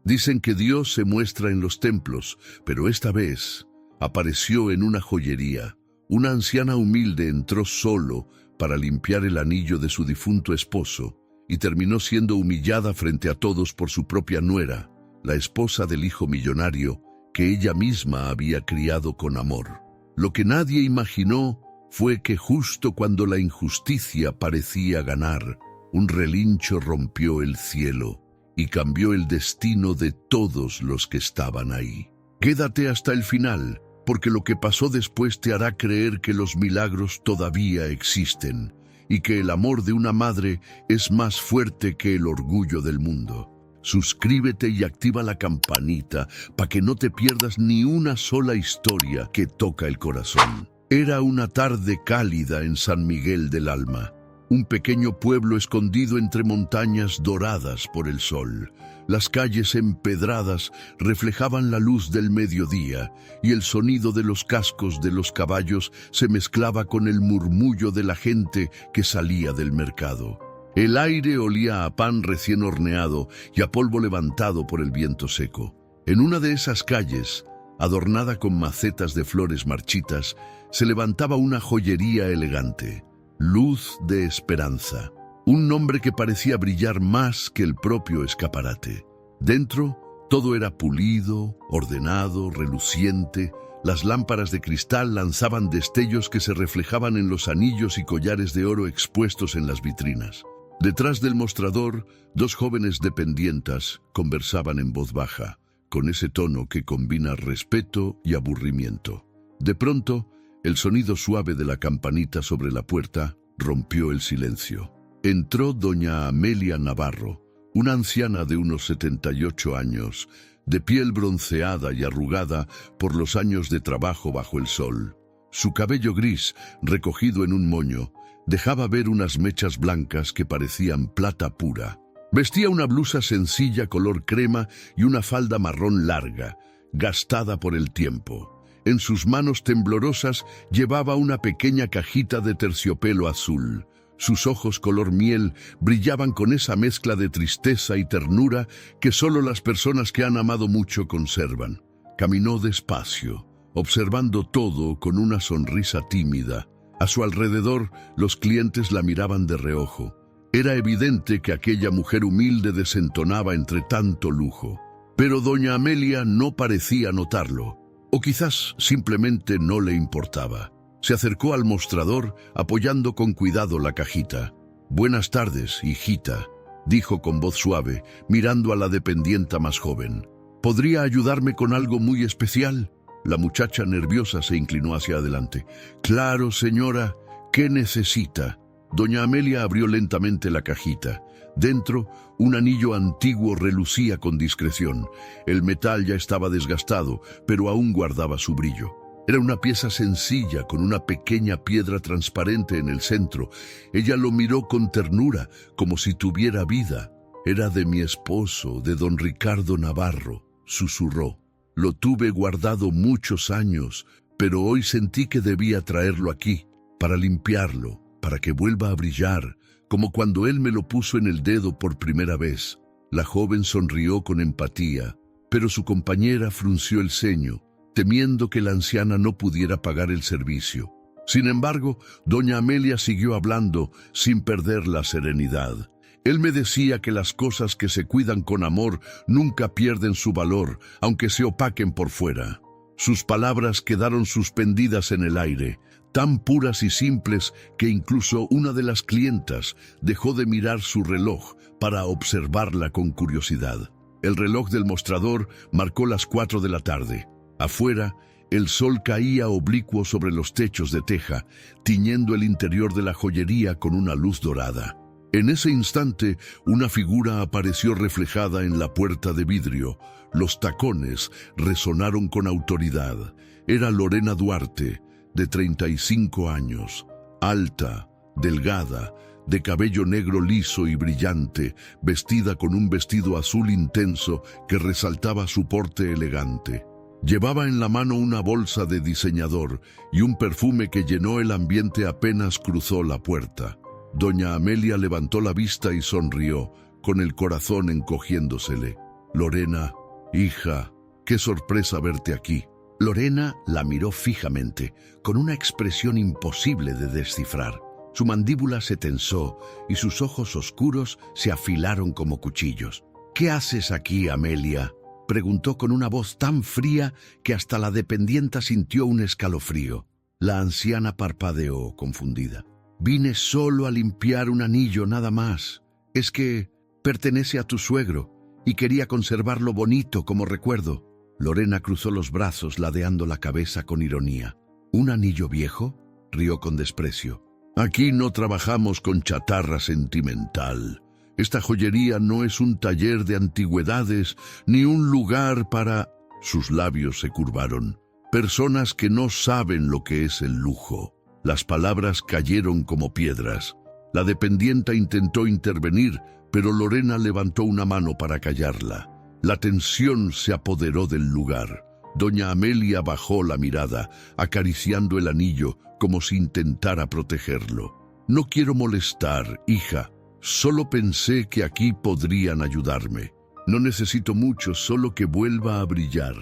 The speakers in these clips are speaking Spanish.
Dicen que Dios se muestra en los templos, pero esta vez apareció en una joyería. Una anciana humilde entró solo para limpiar el anillo de su difunto esposo y terminó siendo humillada frente a todos por su propia nuera, la esposa del hijo millonario que ella misma había criado con amor. Lo que nadie imaginó fue que justo cuando la injusticia parecía ganar, un relincho rompió el cielo y cambió el destino de todos los que estaban ahí. Quédate hasta el final, porque lo que pasó después te hará creer que los milagros todavía existen y que el amor de una madre es más fuerte que el orgullo del mundo. Suscríbete y activa la campanita para que no te pierdas ni una sola historia que toca el corazón. Era una tarde cálida en San Miguel del Alma, un pequeño pueblo escondido entre montañas doradas por el sol. Las calles empedradas reflejaban la luz del mediodía y el sonido de los cascos de los caballos se mezclaba con el murmullo de la gente que salía del mercado. El aire olía a pan recién horneado y a polvo levantado por el viento seco. En una de esas calles, adornada con macetas de flores marchitas, se levantaba una joyería elegante, Luz de Esperanza, un nombre que parecía brillar más que el propio escaparate. Dentro, todo era pulido, ordenado, reluciente. Las lámparas de cristal lanzaban destellos que se reflejaban en los anillos y collares de oro expuestos en las vitrinas. Detrás del mostrador, dos jóvenes dependientas conversaban en voz baja, con ese tono que combina respeto y aburrimiento. De pronto, el sonido suave de la campanita sobre la puerta rompió el silencio. Entró doña Amelia Navarro, una anciana de unos 78 años, de piel bronceada y arrugada por los años de trabajo bajo el sol. Su cabello gris, recogido en un moño, dejaba ver unas mechas blancas que parecían plata pura. Vestía una blusa sencilla color crema y una falda marrón larga, gastada por el tiempo. En sus manos temblorosas llevaba una pequeña cajita de terciopelo azul. Sus ojos color miel brillaban con esa mezcla de tristeza y ternura que solo las personas que han amado mucho conservan. Caminó despacio, observando todo con una sonrisa tímida. A su alrededor, los clientes la miraban de reojo. Era evidente que aquella mujer humilde desentonaba entre tanto lujo. Pero doña Amelia no parecía notarlo, o quizás simplemente no le importaba. Se acercó al mostrador, apoyando con cuidado la cajita. «Buenas tardes, hijita», dijo con voz suave, mirando a la dependienta más joven. «¿Podría ayudarme con algo muy especial?». La muchacha nerviosa se inclinó hacia adelante. «Claro, señora, ¿qué necesita?». Doña Amelia abrió lentamente la cajita. Dentro, un anillo antiguo relucía con discreción. El metal ya estaba desgastado, pero aún guardaba su brillo. Era una pieza sencilla con una pequeña piedra transparente en el centro. Ella lo miró con ternura, como si tuviera vida. «Era de mi esposo, de don Ricardo Navarro», susurró. «Lo tuve guardado muchos años, pero hoy sentí que debía traerlo aquí, para limpiarlo, para que vuelva a brillar, como cuando él me lo puso en el dedo por primera vez». La joven sonrió con empatía, pero su compañera frunció el ceño, temiendo que la anciana no pudiera pagar el servicio. Sin embargo, doña Amelia siguió hablando sin perder la serenidad. «Él me decía que las cosas que se cuidan con amor nunca pierden su valor, aunque se opaquen por fuera». Sus palabras quedaron suspendidas en el aire, tan puras y simples que incluso una de las clientas dejó de mirar su reloj para observarla con curiosidad. El reloj del mostrador marcó las 4 de la tarde. Afuera, el sol caía oblicuo sobre los techos de teja, tiñendo el interior de la joyería con una luz dorada. En ese instante, una figura apareció reflejada en la puerta de vidrio. Los tacones resonaron con autoridad. Era Lorena Duarte, de 35 años, alta, delgada, de cabello negro liso y brillante, vestida con un vestido azul intenso que resaltaba su porte elegante. Llevaba en la mano una bolsa de diseñador y un perfume que llenó el ambiente apenas cruzó la puerta. Doña Amelia levantó la vista y sonrió, con el corazón encogiéndosele. Lorena, hija, qué sorpresa verte aquí. Lorena la miró fijamente, con una expresión imposible de descifrar. Su mandíbula se tensó y sus ojos oscuros se afilaron como cuchillos. «¿Qué haces aquí, Amelia?», preguntó con una voz tan fría que hasta la dependienta sintió un escalofrío. La anciana parpadeó, confundida. «Vine solo a limpiar un anillo, nada más. Es que pertenece a tu suegro y quería conservarlo bonito como recuerdo». Lorena cruzó los brazos, ladeando la cabeza con ironía. «¿Un anillo viejo?», rió con desprecio. «Aquí no trabajamos con chatarra sentimental. Esta joyería no es un taller de antigüedades ni un lugar para...». Sus labios se curvaron. «Personas que no saben lo que es el lujo». Las palabras cayeron como piedras. La dependienta intentó intervenir, pero Lorena levantó una mano para callarla. La tensión se apoderó del lugar. Doña Amelia bajó la mirada, acariciando el anillo como si intentara protegerlo. «No quiero molestar, hija. Solo pensé que aquí podrían ayudarme. No necesito mucho, solo que vuelva a brillar».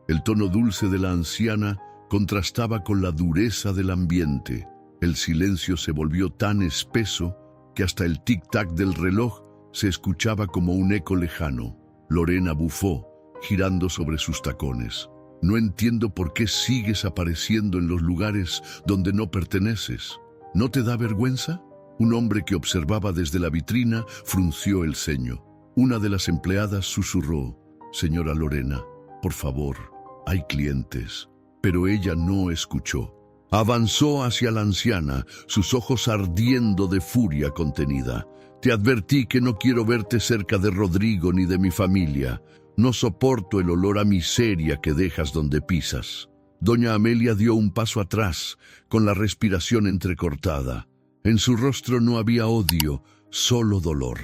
El tono dulce de la anciana contrastaba con la dureza del ambiente. El silencio se volvió tan espeso que hasta el tic-tac del reloj se escuchaba como un eco lejano. Lorena bufó, girando sobre sus tacones. «No entiendo por qué sigues apareciendo en los lugares donde no perteneces. ¿No te da vergüenza?». Un hombre que observaba desde la vitrina frunció el ceño. Una de las empleadas susurró: «Señora Lorena, por favor, hay clientes». Pero ella no escuchó. Avanzó hacia la anciana, sus ojos ardiendo de furia contenida. «Te advertí que no quiero verte cerca de Rodrigo ni de mi familia. No soporto el olor a miseria que dejas donde pisas». Doña Amelia dio un paso atrás, con la respiración entrecortada. En su rostro no había odio, solo dolor.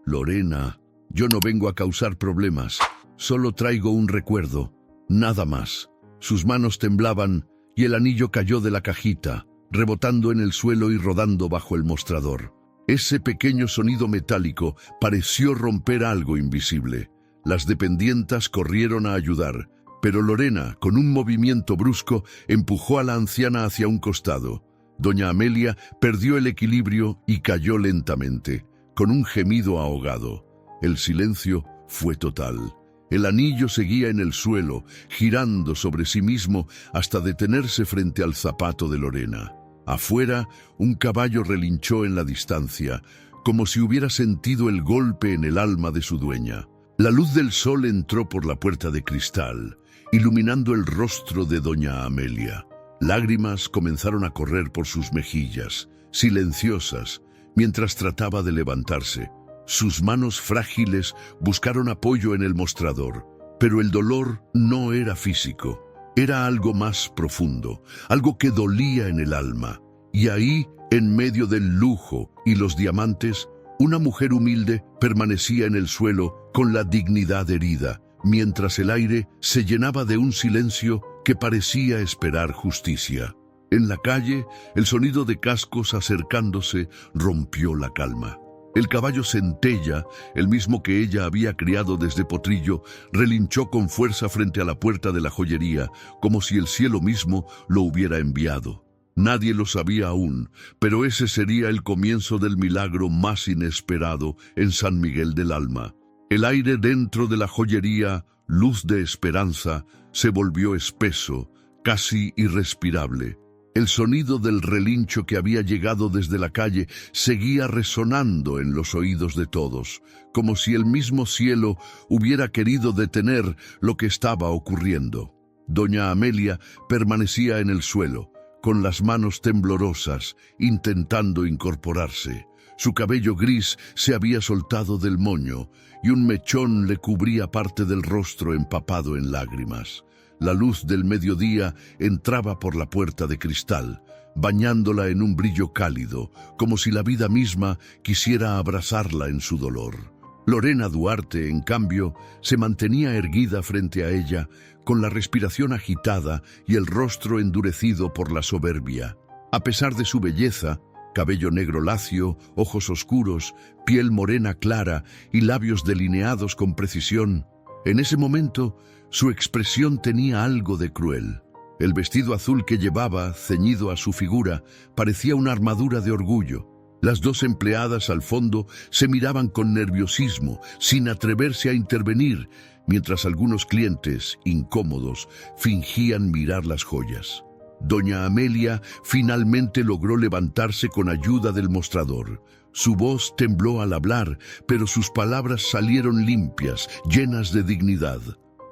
«Lorena, yo no vengo a causar problemas. Solo traigo un recuerdo, nada más». Sus manos temblaban y el anillo cayó de la cajita, rebotando en el suelo y rodando bajo el mostrador. Ese pequeño sonido metálico pareció romper algo invisible. Las dependientas corrieron a ayudar, pero Lorena, con un movimiento brusco, empujó a la anciana hacia un costado. Doña Amelia perdió el equilibrio y cayó lentamente, con un gemido ahogado. El silencio fue total. El anillo seguía en el suelo, girando sobre sí mismo hasta detenerse frente al zapato de Lorena. Afuera, un caballo relinchó en la distancia, como si hubiera sentido el golpe en el alma de su dueña. La luz del sol entró por la puerta de cristal, iluminando el rostro de doña Amelia. Lágrimas comenzaron a correr por sus mejillas, silenciosas, mientras trataba de levantarse. Sus manos frágiles buscaron apoyo en el mostrador, pero el dolor no era físico, era algo más profundo, algo que dolía en el alma. Y ahí, en medio del lujo y los diamantes, una mujer humilde permanecía en el suelo con la dignidad herida, mientras el aire se llenaba de un silencio que parecía esperar justicia. En la calle, el sonido de cascos acercándose rompió la calma. El caballo Centella, el mismo que ella había criado desde potrillo, relinchó con fuerza frente a la puerta de la joyería, como si el cielo mismo lo hubiera enviado. Nadie lo sabía aún, pero ese sería el comienzo del milagro más inesperado en San Miguel del Alma. El aire dentro de la joyería, luz de esperanza, se volvió espeso, casi irrespirable. El sonido del relincho que había llegado desde la calle seguía resonando en los oídos de todos, como si el mismo cielo hubiera querido detener lo que estaba ocurriendo. Doña Amelia permanecía en el suelo, con las manos temblorosas, intentando incorporarse. Su cabello gris se había soltado del moño y un mechón le cubría parte del rostro empapado en lágrimas. La luz del mediodía entraba por la puerta de cristal, bañándola en un brillo cálido, como si la vida misma quisiera abrazarla en su dolor. Lorena Duarte, en cambio, se mantenía erguida frente a ella, con la respiración agitada y el rostro endurecido por la soberbia. A pesar de su belleza, cabello negro lacio, ojos oscuros, piel morena clara y labios delineados con precisión, En ese momento, su expresión tenía algo de cruel. El vestido azul que llevaba, ceñido a su figura, parecía una armadura de orgullo. Las dos empleadas al fondo se miraban con nerviosismo, sin atreverse a intervenir, mientras algunos clientes, incómodos, fingían mirar las joyas. Doña Amelia finalmente logró levantarse con ayuda del mostrador. Su voz tembló al hablar, pero sus palabras salieron limpias, llenas de dignidad.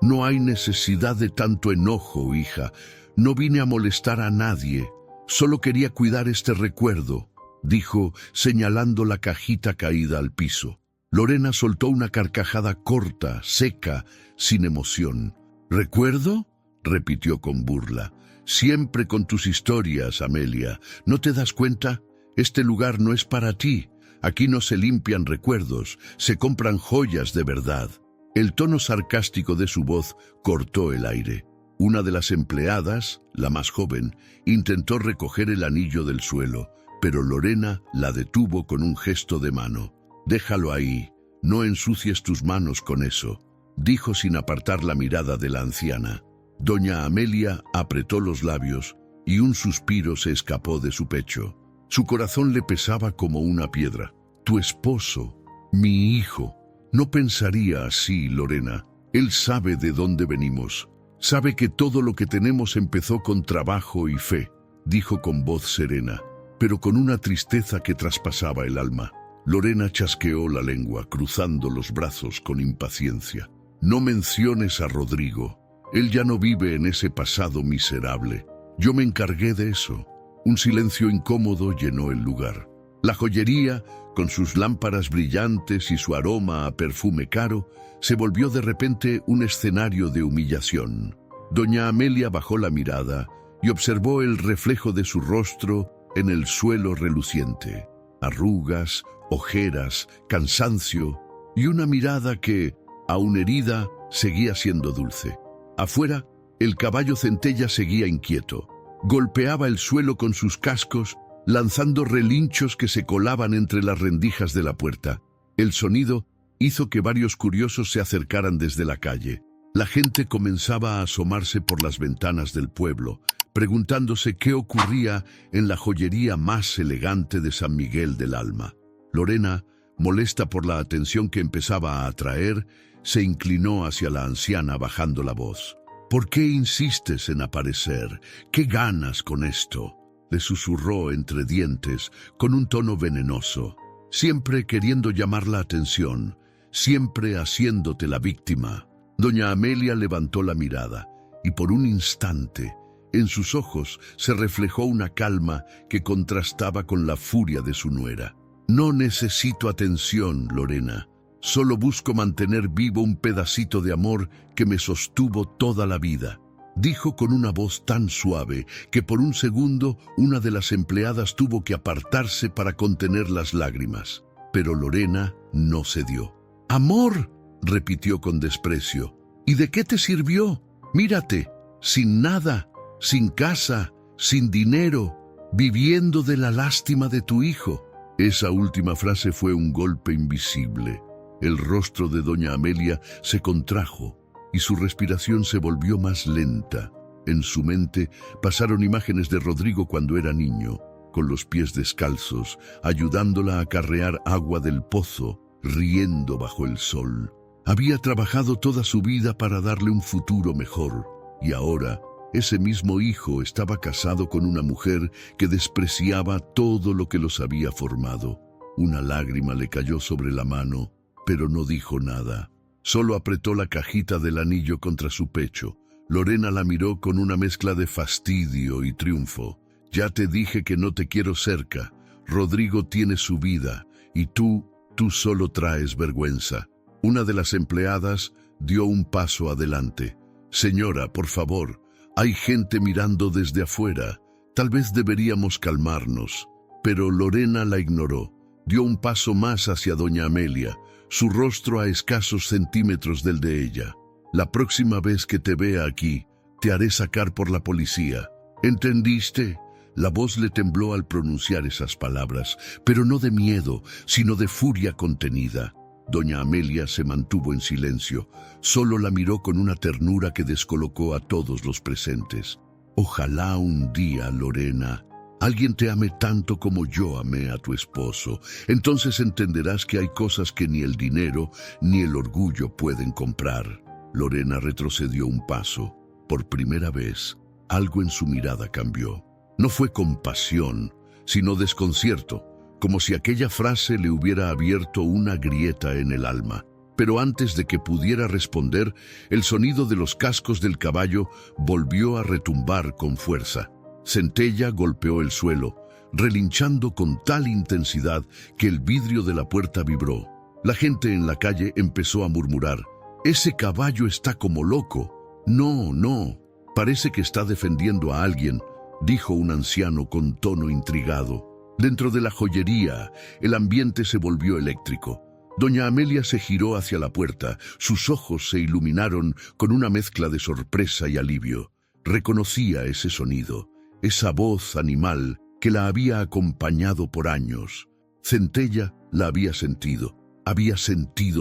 «No hay necesidad de tanto enojo, hija. No vine a molestar a nadie. Solo quería cuidar este recuerdo», dijo, señalando la cajita caída al piso. Lorena soltó una carcajada corta, seca, sin emoción. «¿Recuerdo?», repitió con burla. «Siempre con tus historias, Amelia. ¿No te das cuenta? Este lugar no es para ti. Aquí no se limpian recuerdos, se compran joyas de verdad». El tono sarcástico de su voz cortó el aire. Una de las empleadas, la más joven, intentó recoger el anillo del suelo, pero Lorena la detuvo con un gesto de mano. «Déjalo ahí, no ensucies tus manos con eso», dijo sin apartar la mirada de la anciana. Doña Amelia apretó los labios y un suspiro se escapó de su pecho. Su corazón le pesaba como una piedra. «Tu esposo, mi hijo». «No pensaría así, Lorena. Él sabe de dónde venimos. Sabe que todo lo que tenemos empezó con trabajo y fe», dijo con voz serena, pero con una tristeza que traspasaba el alma. Lorena chasqueó la lengua, cruzando los brazos con impaciencia. «No menciones a Rodrigo. Él ya no vive en ese pasado miserable. Yo me encargué de eso». Un silencio incómodo llenó el lugar. La joyería, con sus lámparas brillantes y su aroma a perfume caro, se volvió de repente un escenario de humillación. Doña Amelia bajó la mirada y observó el reflejo de su rostro en el suelo reluciente. Arrugas, ojeras, cansancio y una mirada que, aun herida, seguía siendo dulce. Afuera, el caballo centella seguía inquieto. Golpeaba el suelo con sus cascos, lanzando relinchos que se colaban entre las rendijas de la puerta. El sonido hizo que varios curiosos se acercaran desde la calle. La gente comenzaba a asomarse por las ventanas del pueblo, preguntándose qué ocurría en la joyería más elegante de San Miguel del Alma. Lorena, molesta por la atención que empezaba a atraer, se inclinó hacia la anciana bajando la voz. «¿Por qué insistes en aparecer? ¿Qué ganas con esto?», le susurró entre dientes, con un tono venenoso. «Siempre queriendo llamar la atención, siempre haciéndote la víctima». Doña Amelia levantó la mirada, y por un instante, en sus ojos se reflejó una calma que contrastaba con la furia de su nuera. «No necesito atención, Lorena. Solo busco mantener vivo un pedacito de amor que me sostuvo toda la vida», dijo con una voz tan suave que por un segundo una de las empleadas tuvo que apartarse para contener las lágrimas. Pero Lorena no cedió. «¿Amor?», repitió con desprecio. «¿Y de qué te sirvió? Mírate, sin nada, sin casa, sin dinero, viviendo de la lástima de tu hijo». Esa última frase fue un golpe invisible. El rostro de doña Amelia se contrajo y su respiración se volvió más lenta. En su mente pasaron imágenes de Rodrigo cuando era niño, con los pies descalzos, ayudándola a carrear agua del pozo, riendo bajo el sol. Había trabajado toda su vida para darle un futuro mejor, y ahora ese mismo hijo estaba casado con una mujer que despreciaba todo lo que los había formado. Una lágrima le cayó sobre la mano, pero no dijo nada. Solo apretó la cajita del anillo contra su pecho. Lorena la miró con una mezcla de fastidio y triunfo. «Ya te dije que no te quiero cerca. Rodrigo tiene su vida, y tú solo traes vergüenza». Una de las empleadas dio un paso adelante. «Señora, por favor, hay gente mirando desde afuera. Tal vez deberíamos calmarnos». Pero Lorena la ignoró. Dio un paso más hacia doña Amelia, su rostro a escasos centímetros del de ella. «La próxima vez que te vea aquí, te haré sacar por la policía. ¿Entendiste?». La voz le tembló al pronunciar esas palabras, pero no de miedo, sino de furia contenida. Doña Amelia se mantuvo en silencio. Solo la miró con una ternura que descolocó a todos los presentes. Ojalá un día, Lorena, alguien te ame tanto como yo amé a tu esposo. Entonces entenderás que hay cosas que ni el dinero ni el orgullo pueden comprar. Lorena retrocedió un paso. Por primera vez, algo en su mirada cambió. No fue compasión, sino desconcierto, como si aquella frase le hubiera abierto una grieta en el alma. Pero antes de que pudiera responder, el sonido de los cascos del caballo volvió a retumbar con fuerza. Centella golpeó el suelo, relinchando con tal intensidad que el vidrio de la puerta vibró. La gente en la calle empezó a murmurar: «Ese caballo está como loco». No, parece que está defendiendo a alguien», dijo un anciano con tono intrigado. Dentro de la joyería, el ambiente se volvió eléctrico. Doña Amelia se giró hacia la puerta. Sus ojos se iluminaron con una mezcla de sorpresa y alivio. Reconocía ese sonido, esa voz animal que la había acompañado por años. Centella la había sentido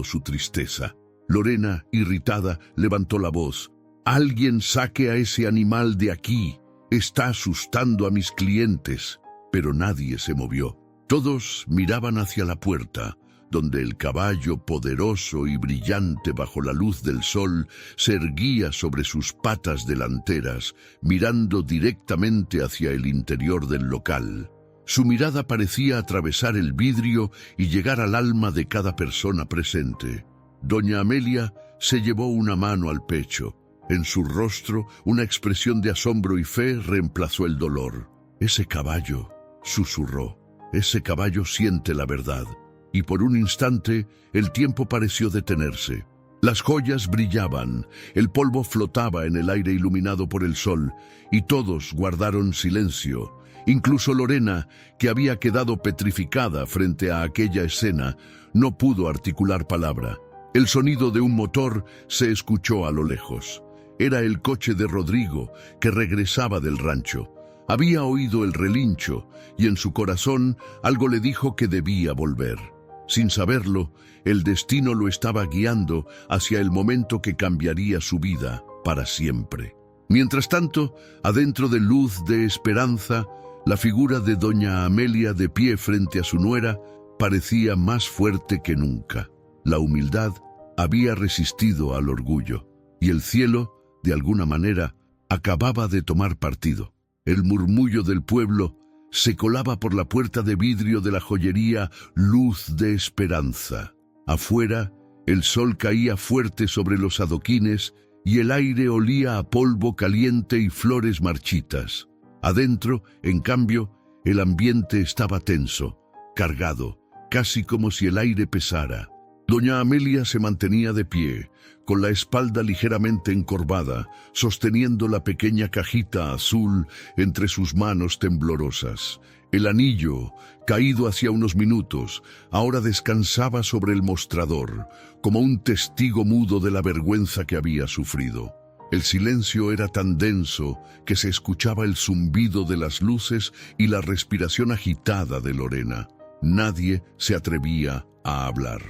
su tristeza. Lorena, irritada, levantó la voz: «Alguien saque a ese animal de aquí. Está asustando a mis clientes». Pero nadie se movió. Todos miraban hacia la puerta, donde el caballo, poderoso y brillante bajo la luz del sol, se erguía sobre sus patas delanteras, mirando directamente hacia el interior del local. Su mirada parecía atravesar el vidrio y llegar al alma de cada persona presente. Doña Amelia se llevó una mano al pecho. En su rostro, una expresión de asombro y fe reemplazó el dolor. «Ese caballo», susurró, «ese caballo siente la verdad». Y por un instante, el tiempo pareció detenerse. Las joyas brillaban, el polvo flotaba en el aire iluminado por el sol, y todos guardaron silencio. Incluso Lorena, que había quedado petrificada frente a aquella escena, no pudo articular palabra. El sonido de un motor se escuchó a lo lejos. Era el coche de Rodrigo, que regresaba del rancho. Había oído el relincho, y en su corazón algo le dijo que debía volver. Sin saberlo, el destino lo estaba guiando hacia el momento que cambiaría su vida para siempre. Mientras tanto, adentro de Luz de Esperanza, la figura de doña Amelia de pie frente a su nuera parecía más fuerte que nunca. La humildad había resistido al orgullo, y el cielo, de alguna manera, acababa de tomar partido. El murmullo del pueblo se colaba por la puerta de vidrio de la joyería Luz de Esperanza. Afuera, el sol caía fuerte sobre los adoquines y el aire olía a polvo caliente y flores marchitas. Adentro, en cambio, el ambiente estaba tenso, cargado, casi como si el aire pesara. Doña Amelia se mantenía de pie, con la espalda ligeramente encorvada, sosteniendo la pequeña cajita azul entre sus manos temblorosas. El anillo, caído hacía unos minutos, ahora descansaba sobre el mostrador, como un testigo mudo de la vergüenza que había sufrido. El silencio era tan denso que se escuchaba el zumbido de las luces y la respiración agitada de Lorena. Nadie se atrevía a hablar.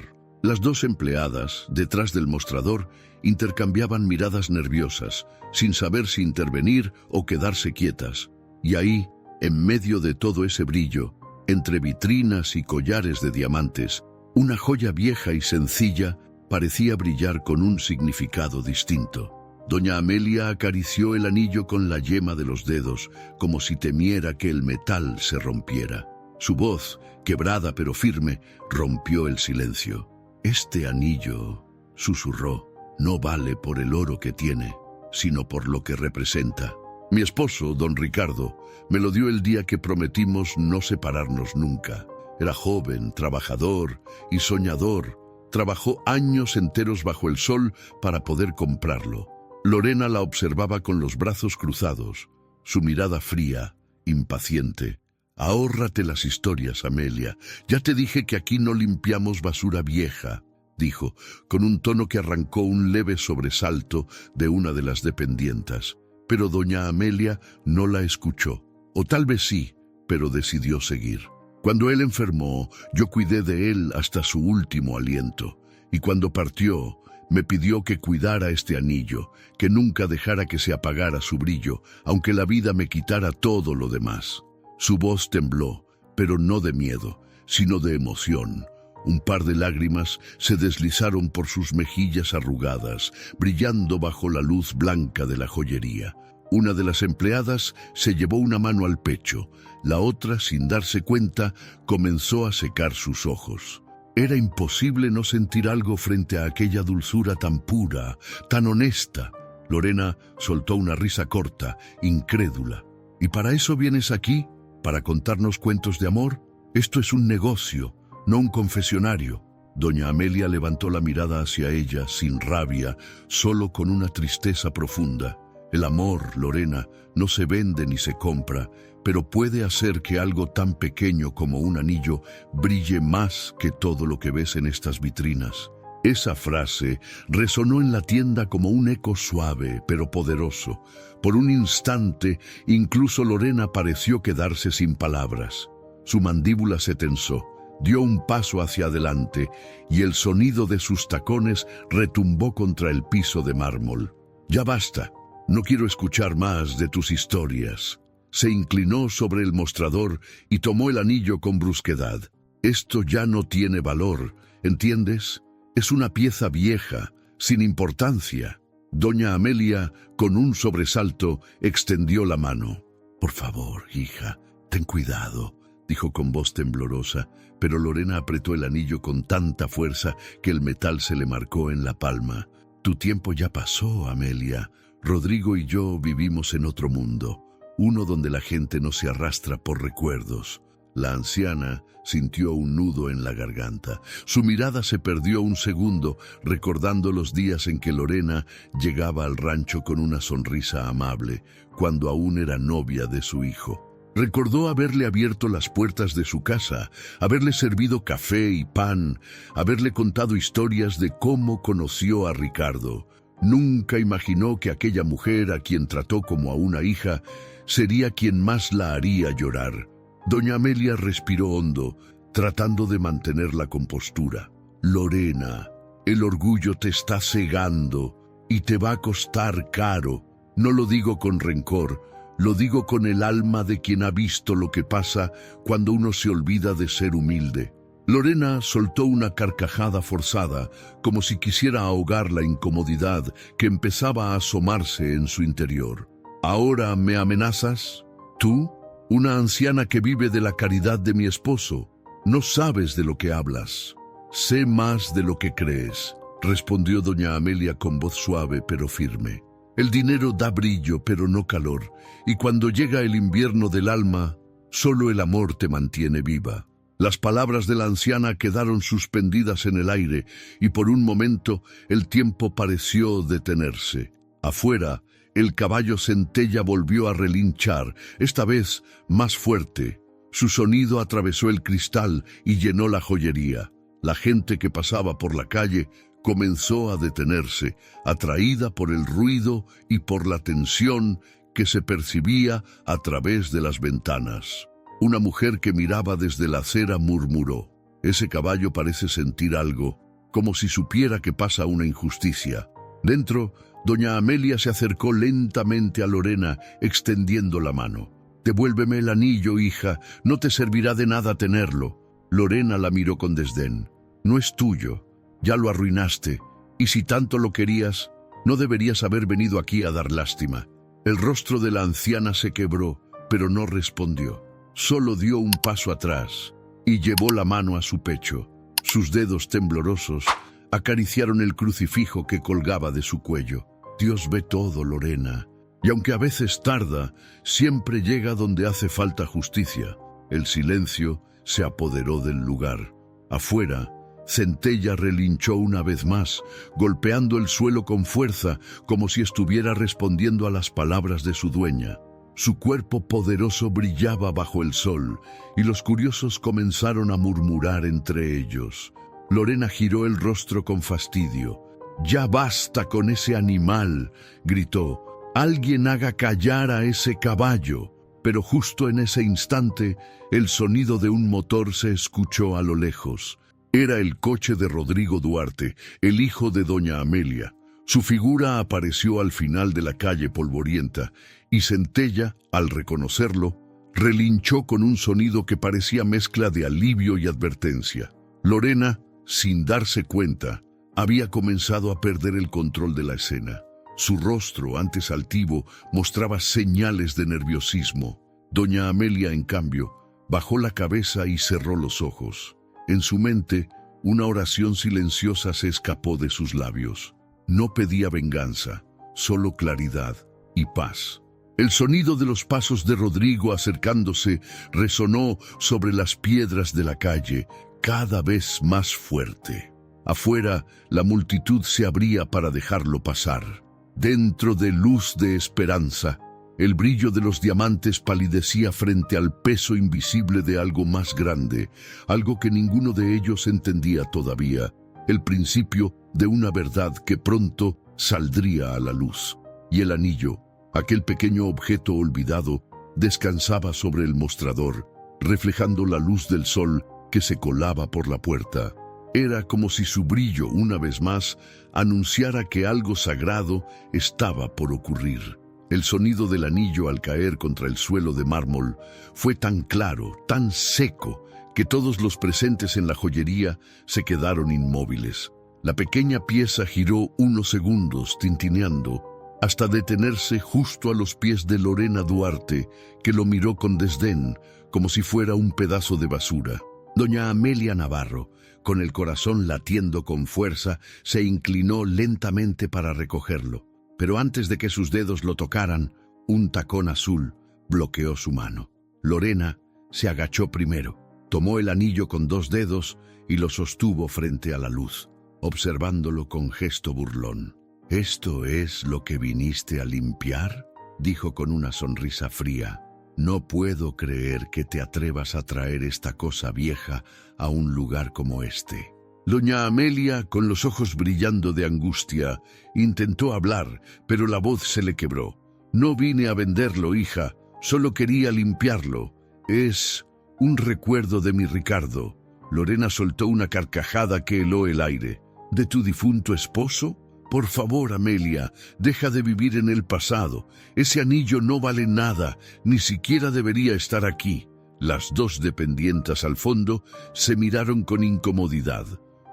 Las dos empleadas, detrás del mostrador, intercambiaban miradas nerviosas, sin saber si intervenir o quedarse quietas. Y ahí, en medio de todo ese brillo, entre vitrinas y collares de diamantes, una joya vieja y sencilla parecía brillar con un significado distinto. Doña Amelia acarició el anillo con la yema de los dedos, como si temiera que el metal se rompiera. Su voz, quebrada pero firme, rompió el silencio. «Este anillo», susurró, «no vale por el oro que tiene, sino por lo que representa. Mi esposo, don Ricardo, me lo dio el día que prometimos no separarnos nunca. Era joven, trabajador y soñador. Trabajó años enteros bajo el sol para poder comprarlo». Lorena la observaba con los brazos cruzados, su mirada fría, impaciente. «Ahórrate las historias, Amelia. Ya te dije que aquí no limpiamos basura vieja», dijo, con un tono que arrancó un leve sobresalto de una de las dependientas. Pero doña Amelia no la escuchó, o tal vez sí, pero decidió seguir. «Cuando él enfermó, yo cuidé de él hasta su último aliento. y cuando partió, me pidió que cuidara este anillo, que nunca dejara que se apagara su brillo, aunque la vida me quitara todo lo demás. Su voz tembló, pero no de miedo, sino de emoción. Un par de lágrimas se deslizaron por sus mejillas arrugadas, brillando bajo la luz blanca de la joyería. Una de las empleadas se llevó una mano al pecho, la otra, sin darse cuenta, comenzó a secar sus ojos. Era imposible no sentir algo frente a aquella dulzura tan pura, tan honesta. Lorena soltó una risa corta, incrédula. ¿Y para eso vienes aquí? ¿Para contarnos cuentos de amor? Esto es un negocio, no un confesionario. Doña Amelia levantó la mirada hacia ella, sin rabia, solo con una tristeza profunda. El amor, Lorena, no se vende ni se compra, pero puede hacer que algo tan pequeño como un anillo brille más que todo lo que ves en estas vitrinas. Esa frase resonó en la tienda como un eco suave, pero poderoso. Por un instante, incluso Lorena pareció quedarse sin palabras. Su mandíbula se tensó, dio un paso hacia adelante y el sonido de sus tacones retumbó contra el piso de mármol. «Ya basta, no quiero escuchar más de tus historias». Se inclinó sobre el mostrador y tomó el anillo con brusquedad. «Esto ya no tiene valor, ¿entiendes? Es una pieza vieja, sin importancia». Doña Amelia, con un sobresalto, extendió la mano. «Por favor, hija, ten cuidado», dijo con voz temblorosa, pero Lorena apretó el anillo con tanta fuerza que el metal se le marcó en la palma. «Tu tiempo ya pasó, Amelia. Rodrigo y yo vivimos en otro mundo, uno donde la gente no se arrastra por recuerdos». La anciana sintió un nudo en la garganta. Su mirada se perdió un segundo, recordando los días en que Lorena llegaba al rancho con una sonrisa amable, cuando aún era novia de su hijo. Recordó haberle abierto las puertas de su casa, haberle servido café y pan, haberle contado historias de cómo conoció a Ricardo. Nunca imaginó que aquella mujer a quien trató como a una hija sería quien más la haría llorar. Doña Amelia respiró hondo, tratando de mantener la compostura. «Lorena, el orgullo te está cegando y te va a costar caro. No lo digo con rencor, lo digo con el alma de quien ha visto lo que pasa cuando uno se olvida de ser humilde». Lorena soltó una carcajada forzada, como si quisiera ahogar la incomodidad que empezaba a asomarse en su interior. «¿Ahora me amenazas? ¿Tú? Una anciana que vive de la caridad de mi esposo. No sabes de lo que hablas». «Sé más de lo que crees», respondió doña Amelia con voz suave pero firme. «El dinero da brillo pero no calor, y cuando llega el invierno del alma, solo el amor te mantiene viva». Las palabras de la anciana quedaron suspendidas en el aire y por un momento el tiempo pareció detenerse. Afuera, el caballo centella volvió a relinchar, esta vez más fuerte. Su sonido atravesó el cristal y llenó la joyería. La gente que pasaba por la calle comenzó a detenerse, atraída por el ruido y por la tensión que se percibía a través de las ventanas. Una mujer que miraba desde la acera murmuró: «Ese caballo parece sentir algo, como si supiera que pasa una injusticia». Dentro, doña Amelia se acercó lentamente a Lorena, extendiendo la mano. «Devuélveme el anillo, hija, no te servirá de nada tenerlo». Lorena la miró con desdén. «No es tuyo, ya lo arruinaste, y si tanto lo querías, no deberías haber venido aquí a dar lástima». El rostro de la anciana se quebró, pero no respondió. Solo dio un paso atrás y llevó la mano a su pecho. Sus dedos temblorosos acariciaron el crucifijo que colgaba de su cuello. «Dios ve todo, Lorena, y aunque a veces tarda, siempre llega donde hace falta justicia». El silencio se apoderó del lugar. Afuera, Centella relinchó una vez más, golpeando el suelo con fuerza, como si estuviera respondiendo a las palabras de su dueña. Su cuerpo poderoso brillaba bajo el sol, y los curiosos comenzaron a murmurar entre ellos. Lorena giró el rostro con fastidio. «Ya basta con ese animal», gritó. «Alguien haga callar a ese caballo». Pero justo en ese instante, el sonido de un motor se escuchó a lo lejos. Era el coche de Rodrigo Duarte, el hijo de doña Amelia. Su figura apareció al final de la calle polvorienta y Centella, al reconocerlo, relinchó con un sonido que parecía mezcla de alivio y advertencia. Lorena, sin darse cuenta, había comenzado a perder el control de la escena. Su rostro, antes altivo, mostraba señales de nerviosismo. Doña Amelia, en cambio, bajó la cabeza y cerró los ojos. En su mente, una oración silenciosa se escapó de sus labios. No pedía venganza, solo claridad y paz. El sonido de los pasos de Rodrigo acercándose resonó sobre las piedras de la calle, cada vez más fuerte. Afuera, la multitud se abría para dejarlo pasar. Dentro de luz de esperanza, el brillo de los diamantes palidecía frente al peso invisible de algo más grande, algo que ninguno de ellos entendía todavía, el principio de una verdad que pronto saldría a la luz. Y el anillo, aquel pequeño objeto olvidado, descansaba sobre el mostrador, reflejando la luz del sol que se colaba por la puerta. Era como si su brillo, una vez más, anunciara que algo sagrado estaba por ocurrir. El sonido del anillo al caer contra el suelo de mármol fue tan claro, tan seco, que todos los presentes en la joyería se quedaron inmóviles. La pequeña pieza giró unos segundos tintineando, hasta detenerse justo a los pies de Lorena Duarte, que lo miró con desdén, como si fuera un pedazo de basura. Doña Amelia Navarro, con el corazón latiendo con fuerza, se inclinó lentamente para recogerlo. Pero antes de que sus dedos lo tocaran, un tacón azul bloqueó su mano. Lorena se agachó primero, tomó el anillo con 2 dedos y lo sostuvo frente a la luz, observándolo con gesto burlón. «¿Esto es lo que viniste a limpiar?», dijo con una sonrisa fría. «No puedo creer que te atrevas a traer esta cosa vieja a un lugar como este». Doña Amelia, con los ojos brillando de angustia, intentó hablar, pero la voz se le quebró. «No vine a venderlo, hija, solo quería limpiarlo. Es un recuerdo de mi Ricardo». Lorena soltó una carcajada que heló el aire. «¿De tu difunto esposo? Por favor, Amelia, deja de vivir en el pasado. Ese anillo no vale nada, ni siquiera debería estar aquí». Las 2 dependientas al fondo se miraron con incomodidad.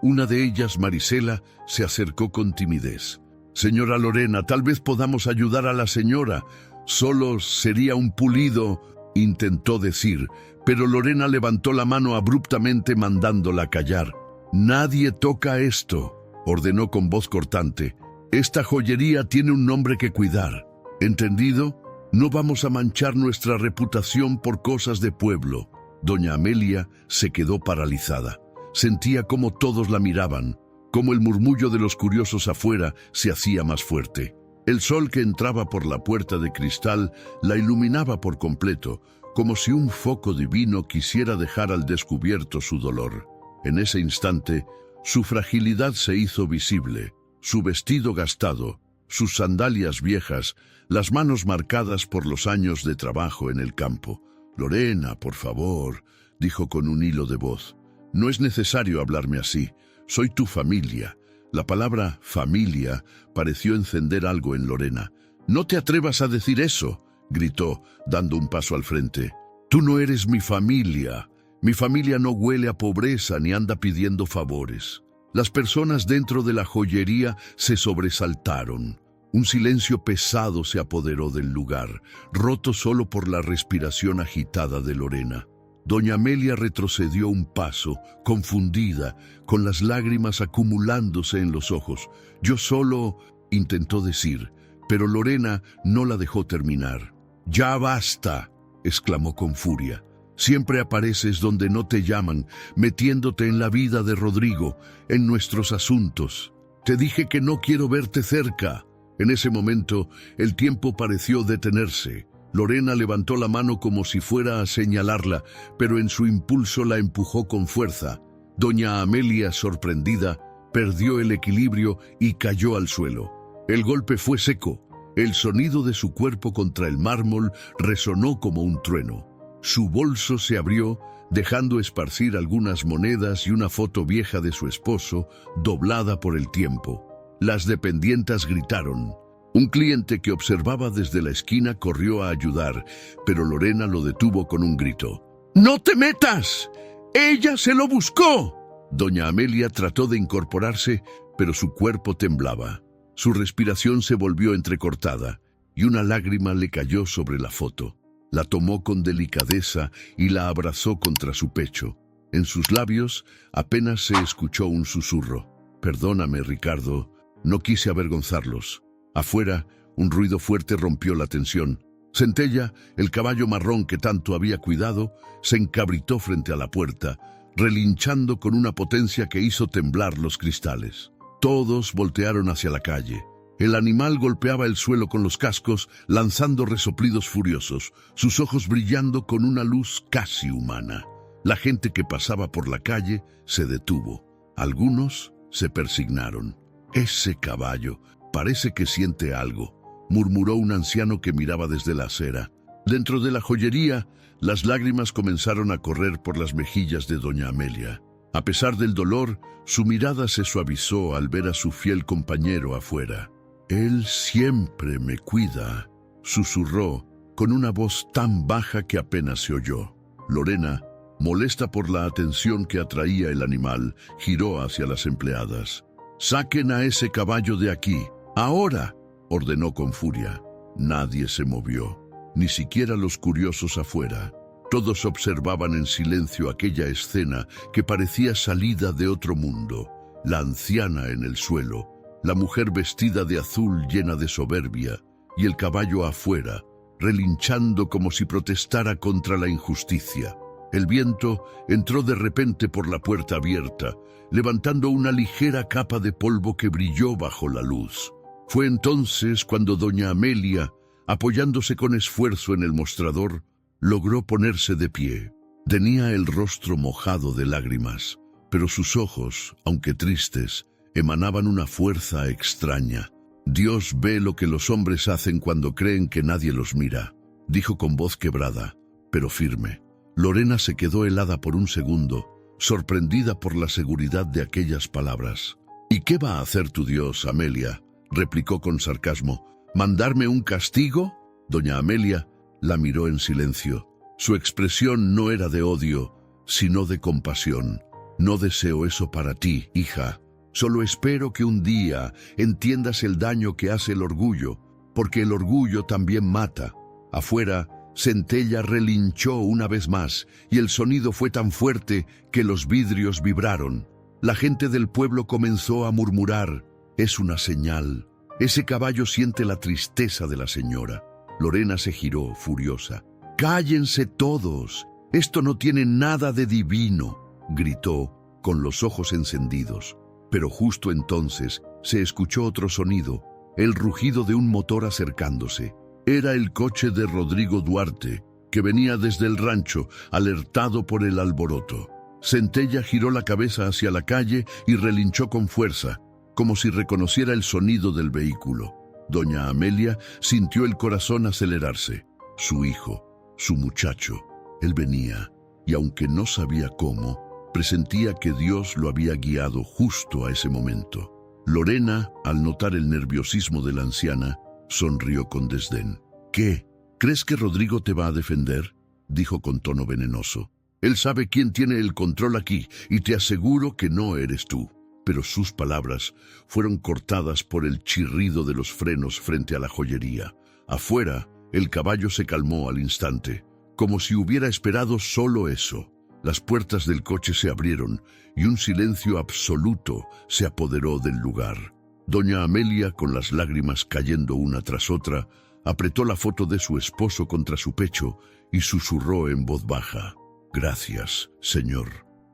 Una de ellas, Marisela, se acercó con timidez. «Señora Lorena, tal vez podamos ayudar a la señora. Solo sería un pulido», intentó decir, pero Lorena levantó la mano abruptamente mandándola callar. «Nadie toca esto», ordenó con voz cortante. «Esta joyería tiene un nombre que cuidar. ¿Entendido? No vamos a manchar nuestra reputación por cosas de pueblo». Doña Amelia se quedó paralizada. Sentía cómo todos la miraban, cómo el murmullo de los curiosos afuera se hacía más fuerte. El sol que entraba por la puerta de cristal la iluminaba por completo, como si un foco divino quisiera dejar al descubierto su dolor. En ese instante, su fragilidad se hizo visible, su vestido gastado, sus sandalias viejas, las manos marcadas por los años de trabajo en el campo. «Lorena, por favor», dijo con un hilo de voz. «No es necesario hablarme así. Soy tu familia». La palabra familia pareció encender algo en Lorena. «No te atrevas a decir eso», gritó, dando un paso al frente. «Tú no eres mi familia. Mi familia no huele a pobreza ni anda pidiendo favores». Las personas dentro de la joyería se sobresaltaron. Un silencio pesado se apoderó del lugar, roto solo por la respiración agitada de Lorena. Doña Amelia retrocedió un paso, confundida, con las lágrimas acumulándose en los ojos. «Yo solo», intentó decir, pero Lorena no la dejó terminar. «Ya basta», exclamó con furia. «Siempre apareces donde no te llaman, metiéndote en la vida de Rodrigo, en nuestros asuntos. Te dije que no quiero verte cerca». En ese momento, el tiempo pareció detenerse. Lorena levantó la mano como si fuera a señalarla, pero en su impulso la empujó con fuerza. Doña Amelia, sorprendida, perdió el equilibrio y cayó al suelo. El golpe fue seco. El sonido de su cuerpo contra el mármol resonó como un trueno. Su bolso se abrió, dejando esparcir algunas monedas y una foto vieja de su esposo, doblada por el tiempo. Las dependientas gritaron. Un cliente que observaba desde la esquina corrió a ayudar, pero Lorena lo detuvo con un grito. ¡No te metas! ¡Ella se lo buscó! Doña Amelia trató de incorporarse, pero su cuerpo temblaba. Su respiración se volvió entrecortada, y una lágrima le cayó sobre la foto. La tomó con delicadeza y la abrazó contra su pecho. En sus labios apenas se escuchó un susurro. Perdóname, Ricardo, no quise avergonzarlos. Afuera, un ruido fuerte rompió la tensión. Centella, el caballo marrón que tanto había cuidado, se encabritó frente a la puerta, relinchando con una potencia que hizo temblar los cristales. Todos voltearon hacia la calle. El animal golpeaba el suelo con los cascos, lanzando resoplidos furiosos, sus ojos brillando con una luz casi humana. La gente que pasaba por la calle se detuvo. Algunos se persignaron. «Ese caballo parece que siente algo», murmuró un anciano que miraba desde la acera. Dentro de la joyería, las lágrimas comenzaron a correr por las mejillas de doña Amelia. A pesar del dolor, su mirada se suavizó al ver a su fiel compañero afuera. «Él siempre me cuida», susurró con una voz tan baja que apenas se oyó. Lorena, molesta por la atención que atraía el animal, giró hacia las empleadas. «Saquen a ese caballo de aquí, ahora», ordenó con furia. Nadie se movió, ni siquiera los curiosos afuera. Todos observaban en silencio aquella escena que parecía salida de otro mundo. La anciana en el suelo, la mujer vestida de azul llena de soberbia, y el caballo afuera, relinchando como si protestara contra la injusticia. El viento entró de repente por la puerta abierta, levantando una ligera capa de polvo que brilló bajo la luz. Fue entonces cuando doña Amelia, apoyándose con esfuerzo en el mostrador, logró ponerse de pie. Tenía el rostro mojado de lágrimas, pero sus ojos, aunque tristes, emanaban una fuerza extraña. «Dios ve lo que los hombres hacen cuando creen que nadie los mira», dijo con voz quebrada, pero firme. Lorena se quedó helada por un segundo, sorprendida por la seguridad de aquellas palabras. «¿Y qué va a hacer tu Dios, Amelia?», replicó con sarcasmo. «¿Mandarme un castigo?». Doña Amelia la miró en silencio. Su expresión no era de odio, sino de compasión. «No deseo eso para ti, hija. Solo espero que un día entiendas el daño que hace el orgullo, porque el orgullo también mata». Afuera, Centella relinchó una vez más, y el sonido fue tan fuerte que los vidrios vibraron. La gente del pueblo comenzó a murmurar: «Es una señal. Ese caballo siente la tristeza de la señora». Lorena se giró, furiosa. «¡Cállense todos! Esto no tiene nada de divino», gritó, con los ojos encendidos. Pero justo entonces se escuchó otro sonido, el rugido de un motor acercándose. Era el coche de Rodrigo Duarte, que venía desde el rancho, alertado por el alboroto. Centella giró la cabeza hacia la calle y relinchó con fuerza, como si reconociera el sonido del vehículo. Doña Amelia sintió el corazón acelerarse. Su hijo, su muchacho, él venía, y aunque no sabía cómo, presentía que Dios lo había guiado justo a ese momento. Lorena, al notar el nerviosismo de la anciana, sonrió con desdén. «¿Qué? ¿Crees que Rodrigo te va a defender?», dijo con tono venenoso. «Él sabe quién tiene el control aquí, y te aseguro que no eres tú». Pero sus palabras fueron cortadas por el chirrido de los frenos frente a la joyería. Afuera, el caballo se calmó al instante, como si hubiera esperado solo eso. Las puertas del coche se abrieron y un silencio absoluto se apoderó del lugar. Doña Amelia, con las lágrimas cayendo una tras otra, apretó la foto de su esposo contra su pecho y susurró en voz baja: «Gracias, Señor,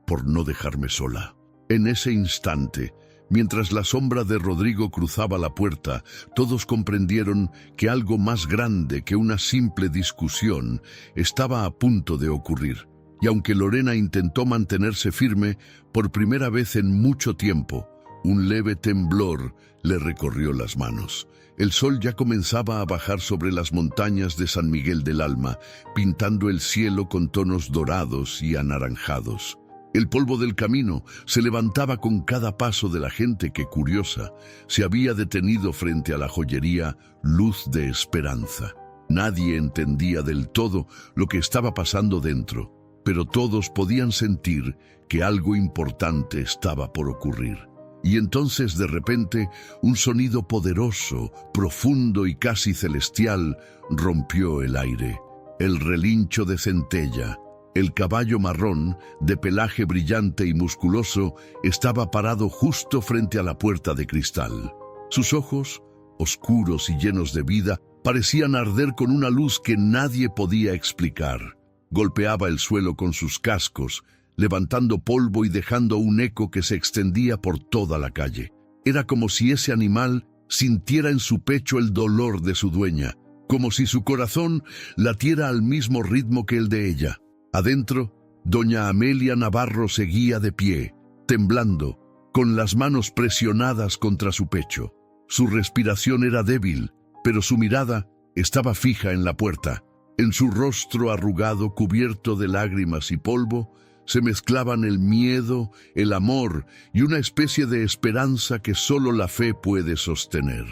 por no dejarme sola». En ese instante, mientras la sombra de Rodrigo cruzaba la puerta, todos comprendieron que algo más grande que una simple discusión estaba a punto de ocurrir. Y aunque Lorena intentó mantenerse firme, por primera vez en mucho tiempo, un leve temblor le recorrió las manos. El sol ya comenzaba a bajar sobre las montañas de San Miguel del Alma, pintando el cielo con tonos dorados y anaranjados. El polvo del camino se levantaba con cada paso de la gente que, curiosa, se había detenido frente a la joyería Luz de Esperanza. Nadie entendía del todo lo que estaba pasando dentro, pero todos podían sentir que algo importante estaba por ocurrir. Y entonces, de repente, un sonido poderoso, profundo y casi celestial rompió el aire. El relincho de Centella. El caballo marrón, de pelaje brillante y musculoso, estaba parado justo frente a la puerta de cristal. Sus ojos, oscuros y llenos de vida, parecían arder con una luz que nadie podía explicar. Golpeaba el suelo con sus cascos, levantando polvo y dejando un eco que se extendía por toda la calle. Era como si ese animal sintiera en su pecho el dolor de su dueña, como si su corazón latiera al mismo ritmo que el de ella. Adentro, doña Amelia Navarro seguía de pie, temblando, con las manos presionadas contra su pecho. Su respiración era débil, pero su mirada estaba fija en la puerta. En su rostro arrugado, cubierto de lágrimas y polvo, se mezclaban el miedo, el amor y una especie de esperanza que solo la fe puede sostener.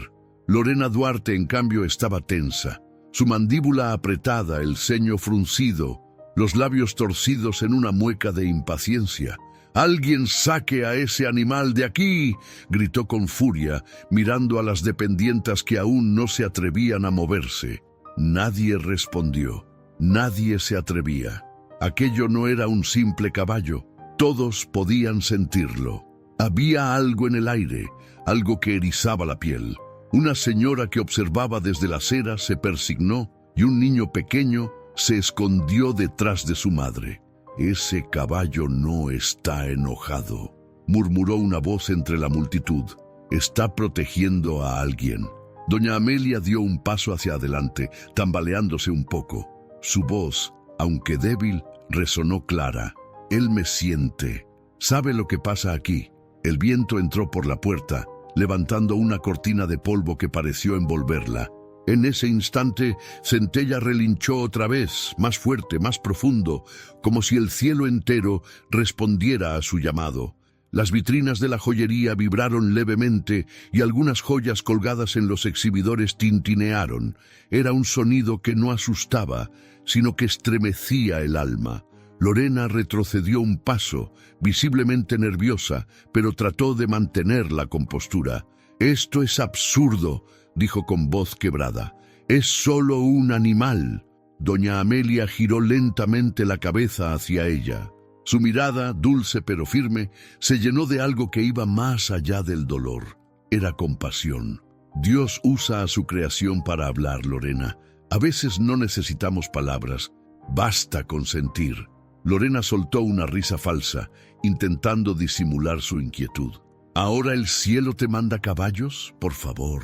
Lorena Duarte, en cambio, estaba tensa, su mandíbula apretada, el ceño fruncido, los labios torcidos en una mueca de impaciencia. «¡Alguien saque a ese animal de aquí!», gritó con furia, mirando a las dependientas que aún no se atrevían a moverse. Nadie respondió. Nadie se atrevía. Aquello no era un simple caballo. Todos podían sentirlo. Había algo en el aire, algo que erizaba la piel. Una señora que observaba desde la acera se persignó y un niño pequeño se escondió detrás de su madre. «Ese caballo no está enojado», murmuró una voz entre la multitud. «Está protegiendo a alguien». Doña Amelia dio un paso hacia adelante, tambaleándose un poco. Su voz, aunque débil, resonó clara. «Él me siente. ¿Sabe lo que pasa aquí?». El viento entró por la puerta, levantando una cortina de polvo que pareció envolverla. En ese instante, Centella relinchó otra vez, más fuerte, más profundo, como si el cielo entero respondiera a su llamado. Las vitrinas de la joyería vibraron levemente y algunas joyas colgadas en los exhibidores tintinearon. Era un sonido que no asustaba, sino que estremecía el alma. Lorena retrocedió un paso, visiblemente nerviosa, pero trató de mantener la compostura. «Esto es absurdo», dijo con voz quebrada. «Es solo un animal». Doña Amelia giró lentamente la cabeza hacia ella. Su mirada, dulce pero firme, se llenó de algo que iba más allá del dolor. Era compasión. Dios usa a su creación para hablar, Lorena. A veces no necesitamos palabras. Basta con sentir. Lorena soltó una risa falsa, intentando disimular su inquietud. «¿Ahora el cielo te manda caballos? Por favor».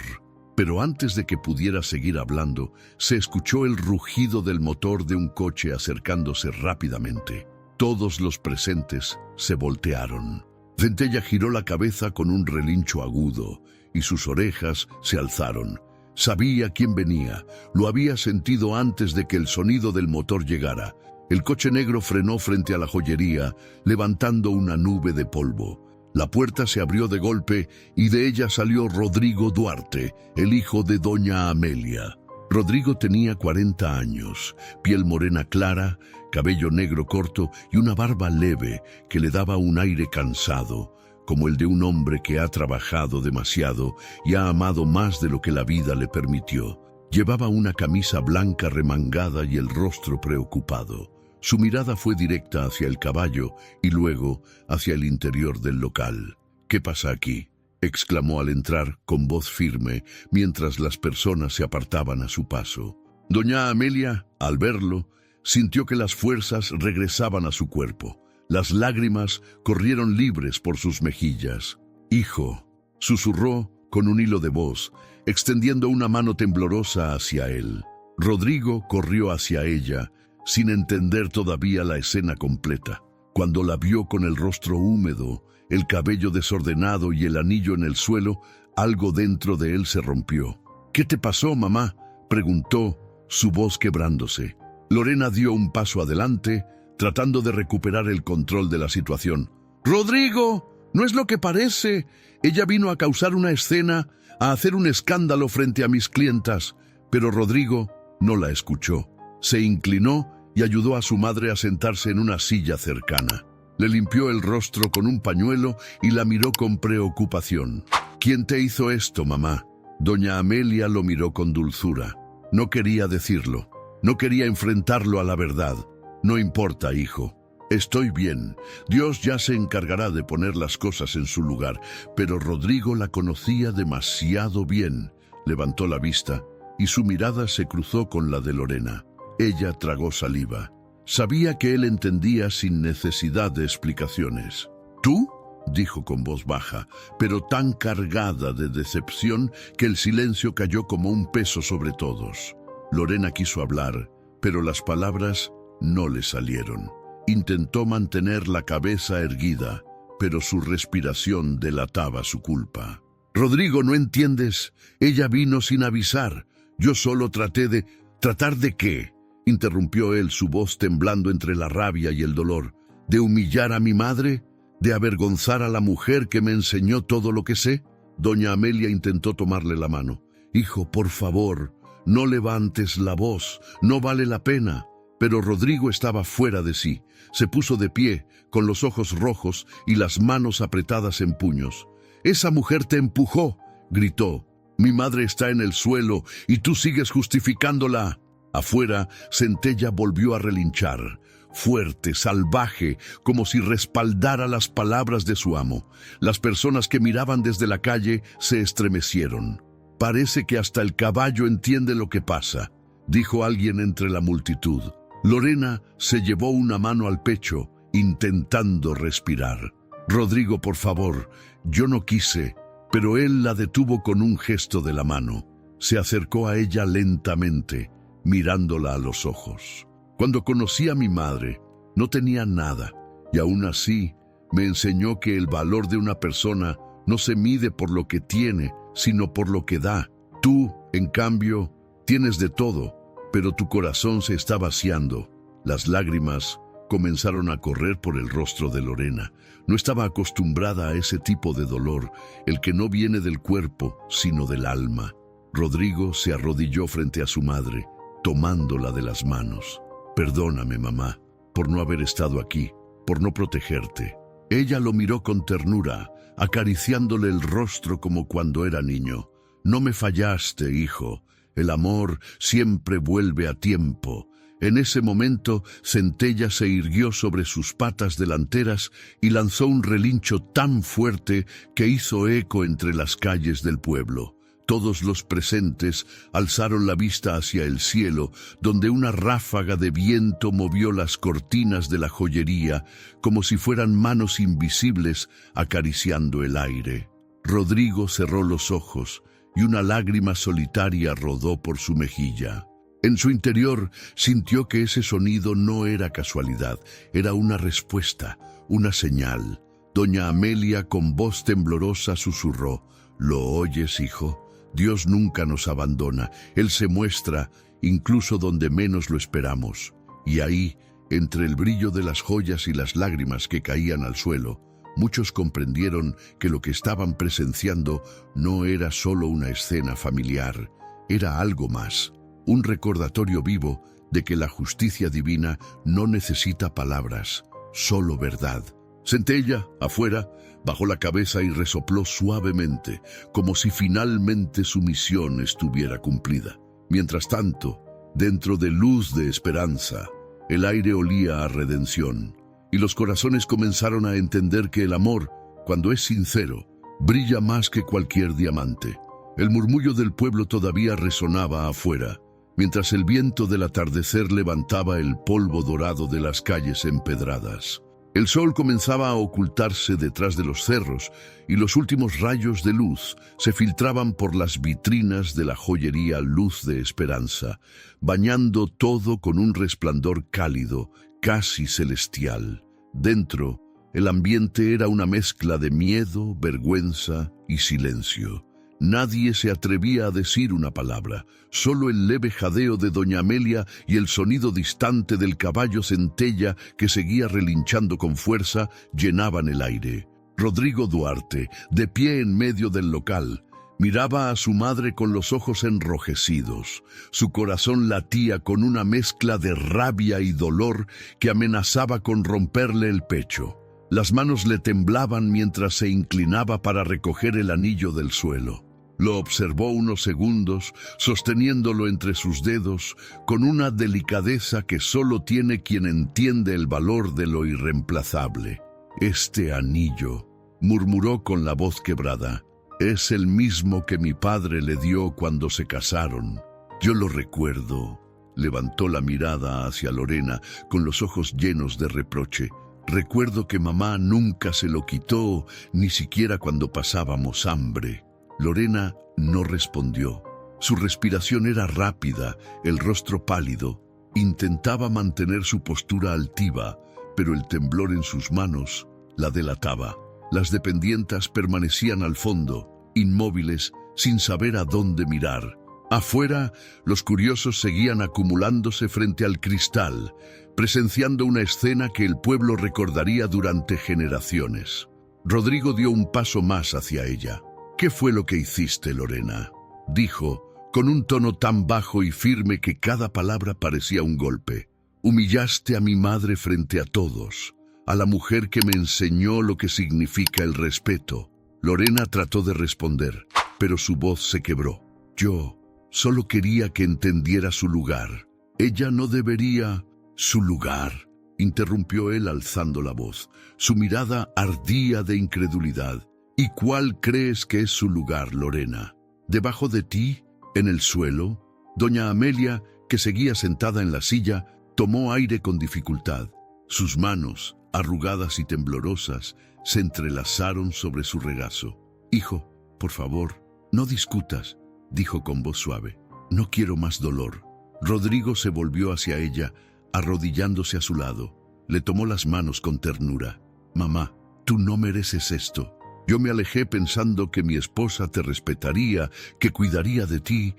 Pero antes de que pudiera seguir hablando, se escuchó el rugido del motor de un coche acercándose rápidamente. Todos los presentes se voltearon. Centella giró la cabeza con un relincho agudo y sus orejas se alzaron. Sabía quién venía, lo había sentido antes de que el sonido del motor llegara. El coche negro frenó frente a la joyería, levantando una nube de polvo. La puerta se abrió de golpe y de ella salió Rodrigo Duarte, el hijo de doña Amelia. Rodrigo tenía 40 años, piel morena clara, cabello negro corto y una barba leve que le daba un aire cansado, como el de un hombre que ha trabajado demasiado y ha amado más de lo que la vida le permitió. Llevaba una camisa blanca remangada y el rostro preocupado. Su mirada fue directa hacia el caballo y luego hacia el interior del local. «¿Qué pasa aquí?», exclamó al entrar con voz firme mientras las personas se apartaban a su paso. Doña Amelia, al verlo, sintió que las fuerzas regresaban a su cuerpo. Las lágrimas corrieron libres por sus mejillas. «Hijo», susurró con un hilo de voz, extendiendo una mano temblorosa hacia él. Rodrigo corrió hacia ella, sin entender todavía la escena completa. Cuando la vio con el rostro húmedo, el cabello desordenado y el anillo en el suelo, algo dentro de él se rompió. ¿Qué te pasó, mamá?, preguntó, su voz quebrándose. Lorena dio un paso adelante, tratando de recuperar el control de la situación. «Rodrigo, no es lo que parece. Ella vino a causar una escena, a hacer un escándalo frente a mis clientas». Pero Rodrigo no la escuchó. Se inclinó y ayudó a su madre a sentarse en una silla cercana. Le limpió el rostro con un pañuelo y la miró con preocupación. «¿Quién te hizo esto, mamá?». Doña Amelia lo miró con dulzura. No quería decirlo. No quería enfrentarlo a la verdad. «No importa, hijo. Estoy bien. Dios ya se encargará de poner las cosas en su lugar». Pero Rodrigo la conocía demasiado bien. Levantó la vista y su mirada se cruzó con la de Lorena. Ella tragó saliva. Sabía que él entendía sin necesidad de explicaciones. «¿Tú?», dijo con voz baja, pero tan cargada de decepción que el silencio cayó como un peso sobre todos. Lorena quiso hablar, pero las palabras no le salieron. Intentó mantener la cabeza erguida, pero su respiración delataba su culpa. «Rodrigo, ¿no entiendes? Ella vino sin avisar. Yo solo traté de... ¿Tratar de qué?», interrumpió él, su voz temblando entre la rabia y el dolor. «¿De humillar a mi madre? ¿De avergonzar a la mujer que me enseñó todo lo que sé?». Doña Amelia intentó tomarle la mano. «Hijo, por favor, no levantes la voz, no vale la pena». Pero Rodrigo estaba fuera de sí. Se puso de pie, con los ojos rojos y las manos apretadas en puños. «Esa mujer te empujó», gritó. «Mi madre está en el suelo y tú sigues justificándola». Afuera, Centella volvió a relinchar, fuerte, salvaje, como si respaldara las palabras de su amo. Las personas que miraban desde la calle se estremecieron. «Parece que hasta el caballo entiende lo que pasa», dijo alguien entre la multitud. Lorena se llevó una mano al pecho, intentando respirar. «Rodrigo, por favor, yo no quise», pero él la detuvo con un gesto de la mano. Se acercó a ella lentamente, mirándola a los ojos. «Cuando conocí a mi madre, no tenía nada, y aún así me enseñó que el valor de una persona no se mide por lo que tiene, sino por lo que da. Tú, en cambio, tienes de todo, pero tu corazón se está vaciando». Las lágrimas comenzaron a correr por el rostro de Lorena. No estaba acostumbrada a ese tipo de dolor, el que no viene del cuerpo, sino del alma. Rodrigo se arrodilló frente a su madre, tomándola de las manos. «Perdóname, mamá, por no haber estado aquí, por no protegerte». Ella lo miró con ternura, acariciándole el rostro como cuando era niño. «No me fallaste, hijo. El amor siempre vuelve a tiempo». En ese momento, Centella se irguió sobre sus patas delanteras y lanzó un relincho tan fuerte que hizo eco entre las calles del pueblo. Todos los presentes alzaron la vista hacia el cielo, donde una ráfaga de viento movió las cortinas de la joyería como si fueran manos invisibles acariciando el aire. Rodrigo cerró los ojos y una lágrima solitaria rodó por su mejilla. En su interior sintió que ese sonido no era casualidad, era una respuesta, una señal. Doña Amelia con voz temblorosa susurró: «¿Lo oyes, hijo? Dios nunca nos abandona. Él se muestra incluso donde menos lo esperamos». Y ahí, entre el brillo de las joyas y las lágrimas que caían al suelo, muchos comprendieron que lo que estaban presenciando no era solo una escena familiar, era algo más. Un recordatorio vivo de que la justicia divina no necesita palabras, solo verdad. Centella, afuera, bajó la cabeza y resopló suavemente, como si finalmente su misión estuviera cumplida. Mientras tanto, dentro de Luz de Esperanza, el aire olía a redención, y los corazones comenzaron a entender que el amor, cuando es sincero, brilla más que cualquier diamante. El murmullo del pueblo todavía resonaba afuera, mientras el viento del atardecer levantaba el polvo dorado de las calles empedradas. El sol comenzaba a ocultarse detrás de los cerros y los últimos rayos de luz se filtraban por las vitrinas de la joyería Luz de Esperanza, bañando todo con un resplandor cálido, casi celestial. Dentro, el ambiente era una mezcla de miedo, vergüenza y silencio. Nadie se atrevía a decir una palabra. Solo el leve jadeo de doña Amelia y el sonido distante del caballo Centella, que seguía relinchando con fuerza, llenaban el aire. Rodrigo Duarte, de pie en medio del local, miraba a su madre con los ojos enrojecidos. Su corazón latía con una mezcla de rabia y dolor que amenazaba con romperle el pecho. Las manos le temblaban mientras se inclinaba para recoger el anillo del suelo. Lo observó unos segundos, sosteniéndolo entre sus dedos, con una delicadeza que solo tiene quien entiende el valor de lo irreemplazable. «Este anillo», murmuró con la voz quebrada, «es el mismo que mi padre le dio cuando se casaron. Yo lo recuerdo». Levantó la mirada hacia Lorena, con los ojos llenos de reproche. «Recuerdo que mamá nunca se lo quitó, ni siquiera cuando pasábamos hambre». Lorena no respondió. Su respiración era rápida, el rostro pálido. Intentaba mantener su postura altiva, pero el temblor en sus manos la delataba. Las dependientas permanecían al fondo, inmóviles, sin saber a dónde mirar. Afuera, los curiosos seguían acumulándose frente al cristal, presenciando una escena que el pueblo recordaría durante generaciones. Rodrigo dio un paso más hacia ella. «¿Qué fue lo que hiciste, Lorena?», dijo, con un tono tan bajo y firme que cada palabra parecía un golpe. «Humillaste a mi madre frente a todos, a la mujer que me enseñó lo que significa el respeto». Lorena trató de responder, pero su voz se quebró. «Yo solo quería que entendiera su lugar. Ella no debería...» «¿Su lugar?», interrumpió él alzando la voz. Su mirada ardía de incredulidad. «¿Y cuál crees que es su lugar, Lorena? ¿Debajo de ti? ¿En el suelo?». Doña Amelia, que seguía sentada en la silla, tomó aire con dificultad. Sus manos, arrugadas y temblorosas, se entrelazaron sobre su regazo. «Hijo, por favor, no discutas», dijo con voz suave. «No quiero más dolor». Rodrigo se volvió hacia ella, arrodillándose a su lado. Le tomó las manos con ternura. «Mamá, tú no mereces esto. Yo me alejé pensando que mi esposa te respetaría, que cuidaría de ti,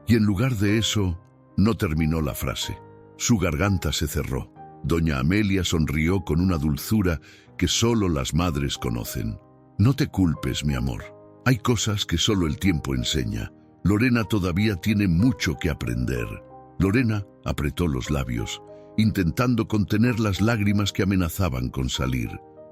y en lugar de eso...». No terminó la frase. Su garganta se cerró. Doña Amelia sonrió con una dulzura que solo las madres conocen. «No te culpes, mi amor. Hay cosas que solo el tiempo enseña. Lorena todavía tiene mucho que aprender». Lorena apretó los labios, intentando contener las lágrimas que amenazaban con salir.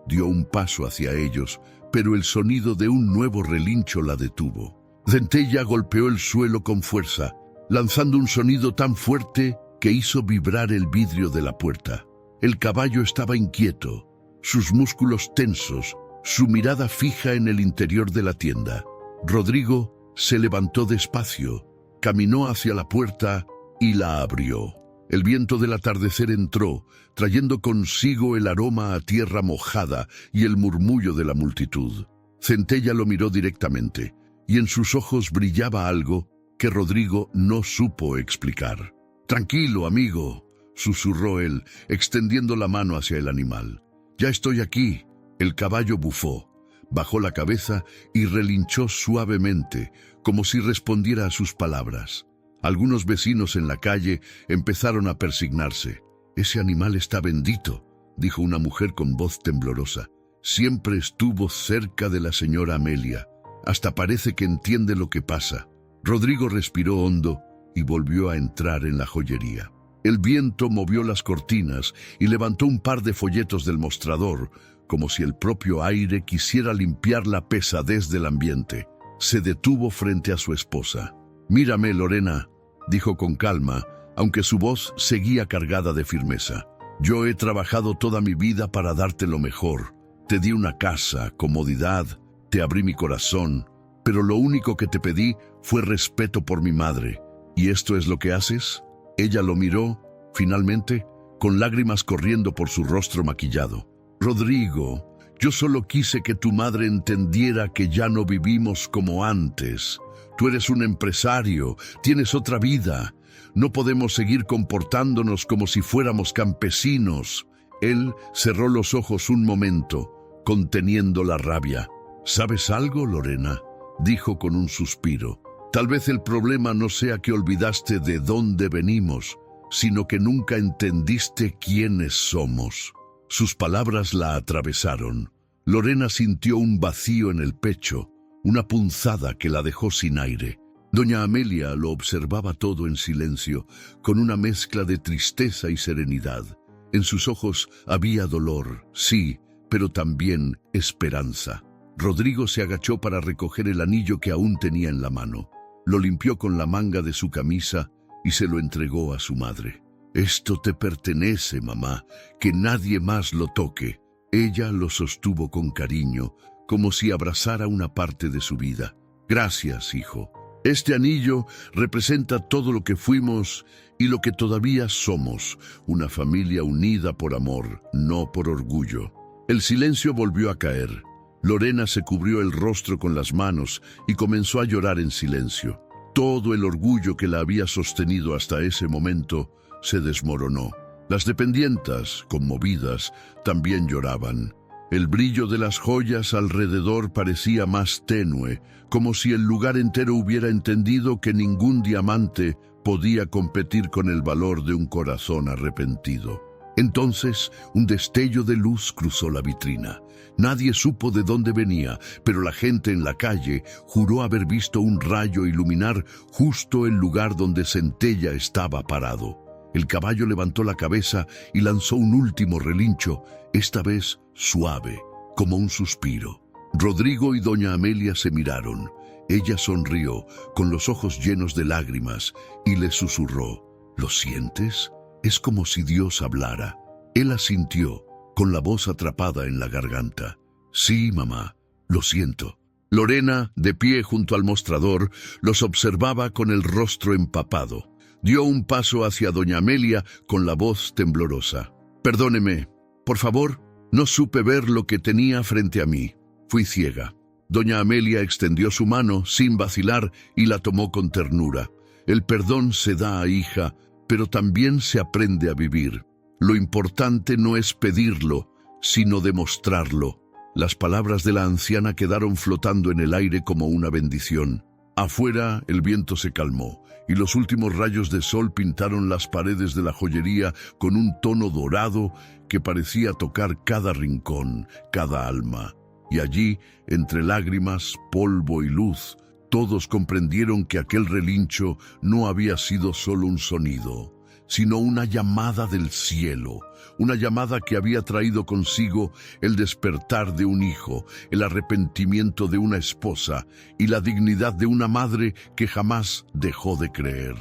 Dio un paso hacia ellos, pero el sonido de un nuevo relincho la detuvo. Centella golpeó el suelo con fuerza, lanzando un sonido tan fuerte que hizo vibrar el vidrio de la puerta. El caballo estaba inquieto, sus músculos tensos, su mirada fija en el interior de la tienda. Rodrigo se levantó despacio, caminó hacia la puerta y la abrió. El viento del atardecer entró, trayendo consigo el aroma a tierra mojada y el murmullo de la multitud. Centella lo miró directamente, y en sus ojos brillaba algo que Rodrigo no supo explicar. «Tranquilo, amigo», susurró él, extendiendo la mano hacia el animal. «Ya estoy aquí». El caballo bufó, bajó la cabeza y relinchó suavemente, como si respondiera a sus palabras. Algunos vecinos en la calle empezaron a persignarse. «Ese animal está bendito», dijo una mujer con voz temblorosa. «Siempre estuvo cerca de la señora Amelia. Hasta parece que entiende lo que pasa». Rodrigo respiró hondo y volvió a entrar en la joyería. El viento movió las cortinas y levantó un par de folletos del mostrador, como si el propio aire quisiera limpiar la pesadez del ambiente. Se detuvo frente a su esposa. «Mírame, Lorena», dijo con calma, aunque su voz seguía cargada de firmeza. «Yo he trabajado toda mi vida para darte lo mejor. Te di una casa, comodidad, te abrí mi corazón, pero lo único que te pedí fue respeto por mi madre. ¿Y esto es lo que haces?». Ella lo miró, finalmente, con lágrimas corriendo por su rostro maquillado. «Rodrigo, yo solo quise que tu madre entendiera que ya no vivimos como antes. Tú eres un empresario, tienes otra vida. No podemos seguir comportándonos como si fuéramos campesinos». Él cerró los ojos un momento, conteniendo la rabia. «¿Sabes algo, Lorena?», dijo con un suspiro. Tal vez el problema no sea que olvidaste de dónde venimos, sino que nunca entendiste quiénes somos. Sus palabras la atravesaron. Lorena sintió un vacío en el pecho, una punzada que la dejó sin aire. Doña Amelia lo observaba todo en silencio, con una mezcla de tristeza y serenidad. En sus ojos había dolor, sí, pero también esperanza. Rodrigo se agachó para recoger el anillo que aún tenía en la mano. Lo limpió con la manga de su camisa y se lo entregó a su madre. «Esto te pertenece, mamá, que nadie más lo toque». Ella lo sostuvo con cariño, como si abrazara una parte de su vida. «Gracias, hijo. Este anillo representa todo lo que fuimos y lo que todavía somos, una familia unida por amor, no por orgullo». El silencio volvió a caer. Lorena se cubrió el rostro con las manos y comenzó a llorar en silencio. Todo el orgullo que la había sostenido hasta ese momento se desmoronó. Las dependientas, conmovidas, también lloraban. El brillo de las joyas alrededor parecía más tenue, como si el lugar entero hubiera entendido que ningún diamante podía competir con el valor de un corazón arrepentido. Entonces, un destello de luz cruzó la vitrina. Nadie supo de dónde venía, pero la gente en la calle juró haber visto un rayo iluminar justo el lugar donde Centella estaba parado. El caballo levantó la cabeza y lanzó un último relincho, esta vez suave, como un suspiro. Rodrigo y doña Amelia se miraron. Ella sonrió, con los ojos llenos de lágrimas, y le susurró: «¿Lo sientes? Es como si Dios hablara». Él asintió, con la voz atrapada en la garganta. «Sí, mamá, lo siento». Lorena, de pie junto al mostrador, los observaba con el rostro empapado. Dio un paso hacia doña Amelia con la voz temblorosa. «Perdóneme, por favor, no supe ver lo que tenía frente a mí. Fui ciega». Doña Amelia extendió su mano sin vacilar y la tomó con ternura. «El perdón se da, hija, pero también se aprende a vivir. Lo importante no es pedirlo, sino demostrarlo». Las palabras de la anciana quedaron flotando en el aire como una bendición. Afuera el viento se calmó y los últimos rayos de sol pintaron las paredes de la joyería con un tono dorado que parecía tocar cada rincón, cada alma. Y allí, entre lágrimas, polvo y luz, todos comprendieron que aquel relincho no había sido solo un sonido, sino una llamada del cielo, una llamada que había traído consigo el despertar de un hijo, el arrepentimiento de una esposa y la dignidad de una madre que jamás dejó de creer.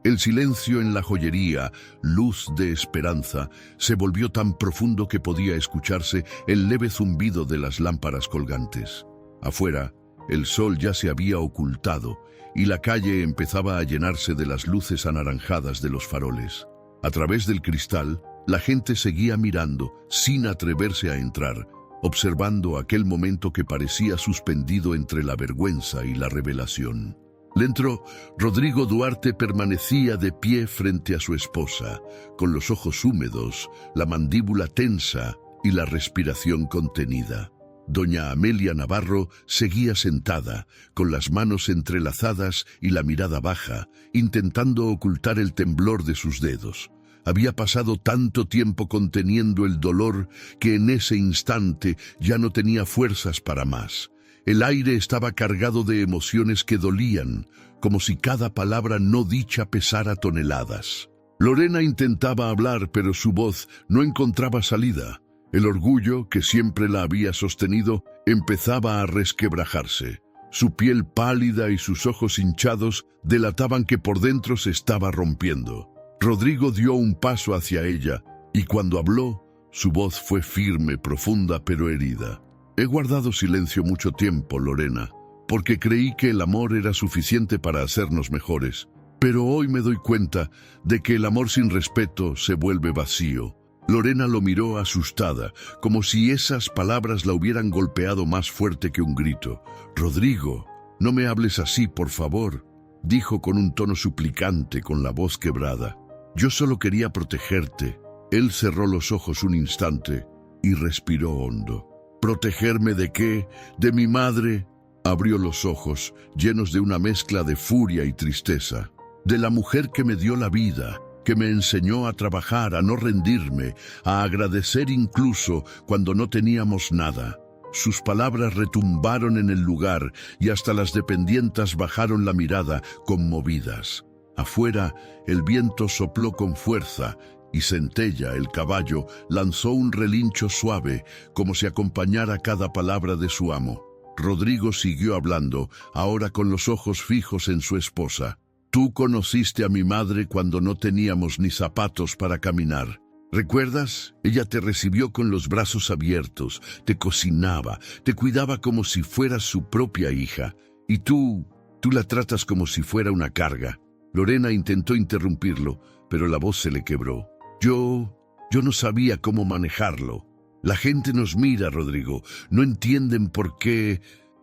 El silencio en la joyería, luz de esperanza, se volvió tan profundo que podía escucharse el leve zumbido de las lámparas colgantes. Afuera, el sol ya se había ocultado y la calle empezaba a llenarse de las luces anaranjadas de los faroles. A través del cristal, la gente seguía mirando, sin atreverse a entrar, observando aquel momento que parecía suspendido entre la vergüenza y la revelación. Dentro, Rodrigo Duarte permanecía de pie frente a su esposa, con los ojos húmedos, la mandíbula tensa y la respiración contenida. Doña Amelia Navarro seguía sentada, con las manos entrelazadas y la mirada baja, intentando ocultar el temblor de sus dedos. Había pasado tanto tiempo conteniendo el dolor que en ese instante ya no tenía fuerzas para más. El aire estaba cargado de emociones que dolían, como si cada palabra no dicha pesara toneladas. Lorena intentaba hablar, pero su voz no encontraba salida. El orgullo, que siempre la había sostenido, empezaba a resquebrajarse. Su piel pálida y sus ojos hinchados delataban que por dentro se estaba rompiendo. Rodrigo dio un paso hacia ella, y cuando habló, su voz fue firme, profunda, pero herida. «He guardado silencio mucho tiempo, Lorena, porque creí que el amor era suficiente para hacernos mejores. Pero hoy me doy cuenta de que el amor sin respeto se vuelve vacío». Lorena lo miró asustada, como si esas palabras la hubieran golpeado más fuerte que un grito. «Rodrigo, no me hables así, por favor», dijo con un tono suplicante, con la voz quebrada. «Yo solo quería protegerte». Él cerró los ojos un instante y respiró hondo. «¿Protegerme de qué? ¿De mi madre? Abrió los ojos, llenos de una mezcla de furia y tristeza. De la mujer que me dio la vida, que me enseñó a trabajar, a no rendirme, a agradecer incluso cuando no teníamos nada. Sus palabras retumbaron en el lugar y hasta las dependientas bajaron la mirada, conmovidas. Afuera, el viento sopló con fuerza y Centella, el caballo, lanzó un relincho suave, como si acompañara cada palabra de su amo. Rodrigo siguió hablando, ahora con los ojos fijos en su esposa. Tú conociste a mi madre cuando no teníamos ni zapatos para caminar. ¿Recuerdas? Ella te recibió con los brazos abiertos, te cocinaba, te cuidaba como si fueras su propia hija. Y tú la tratas como si fuera una carga. Lorena intentó interrumpirlo, pero la voz se le quebró. Yo no sabía cómo manejarlo. La gente nos mira, Rodrigo. No entienden por qué.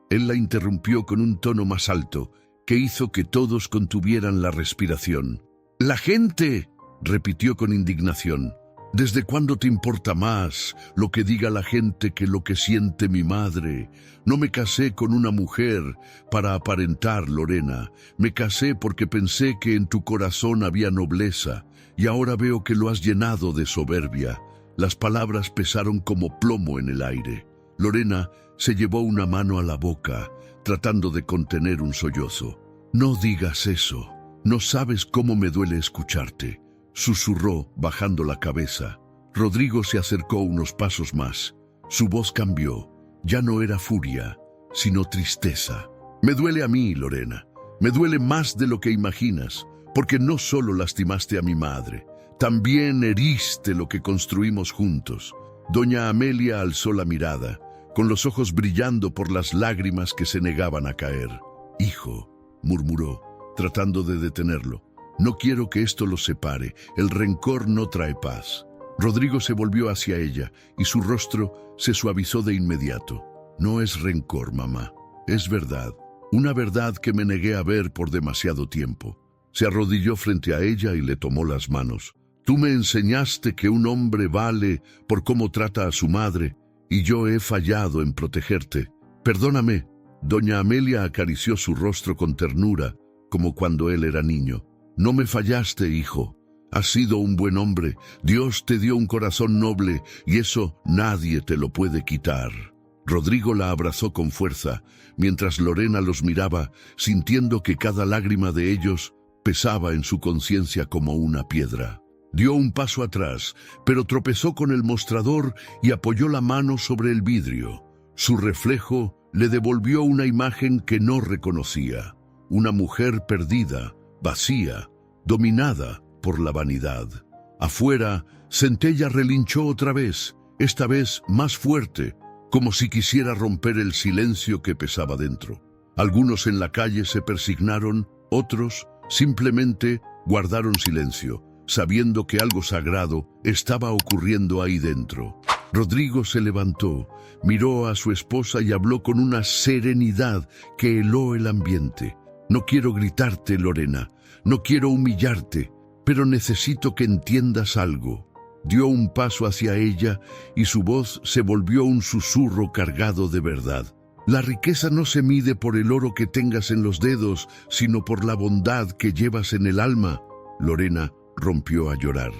Él la interrumpió con un tono más alto, que hizo que todos contuvieran la respiración. «¡La gente!», repitió con indignación. «¿Desde cuándo te importa más lo que diga la gente que lo que siente mi madre? No me casé con una mujer para aparentar, Lorena. Me casé porque pensé que en tu corazón había nobleza, y ahora veo que lo has llenado de soberbia». Las palabras pesaron como plomo en el aire. Lorena se llevó una mano a la boca, tratando de contener un sollozo. «No digas eso. No sabes cómo me duele escucharte», susurró, bajando la cabeza. Rodrigo se acercó unos pasos más. Su voz cambió. Ya no era furia, sino tristeza. «Me duele a mí, Lorena. Me duele más de lo que imaginas, porque no solo lastimaste a mi madre, también heriste lo que construimos juntos». Doña Amelia alzó la mirada, con los ojos brillando por las lágrimas que se negaban a caer. «Hijo», murmuró, tratando de detenerlo, «no quiero que esto los separe. El rencor no trae paz». Rodrigo se volvió hacia ella y su rostro se suavizó de inmediato. «No es rencor, mamá. Es verdad. Una verdad que me negué a ver por demasiado tiempo». Se arrodilló frente a ella y le tomó las manos. «Tú me enseñaste que un hombre vale por cómo trata a su madre, y yo he fallado en protegerte. Perdóname». Doña Amelia acarició su rostro con ternura, como cuando él era niño. «No me fallaste, hijo. Has sido un buen hombre. Dios te dio un corazón noble, y eso nadie te lo puede quitar». Rodrigo la abrazó con fuerza, mientras Lorena los miraba, sintiendo que cada lágrima de ellos pesaba en su conciencia como una piedra. Dio un paso atrás, pero tropezó con el mostrador y apoyó la mano sobre el vidrio. Su reflejo le devolvió una imagen que no reconocía. Una mujer perdida, vacía, dominada por la vanidad. Afuera, Centella relinchó otra vez, esta vez más fuerte, como si quisiera romper el silencio que pesaba dentro. Algunos en la calle se persignaron, otros simplemente guardaron silencio, sabiendo que algo sagrado estaba ocurriendo ahí dentro. Rodrigo se levantó, miró a su esposa y habló con una serenidad que heló el ambiente. «No quiero gritarte, Lorena, no quiero humillarte, pero necesito que entiendas algo». Dio un paso hacia ella y su voz se volvió un susurro cargado de verdad. «La riqueza no se mide por el oro que tengas en los dedos, sino por la bondad que llevas en el alma». Lorena rompió a llorar.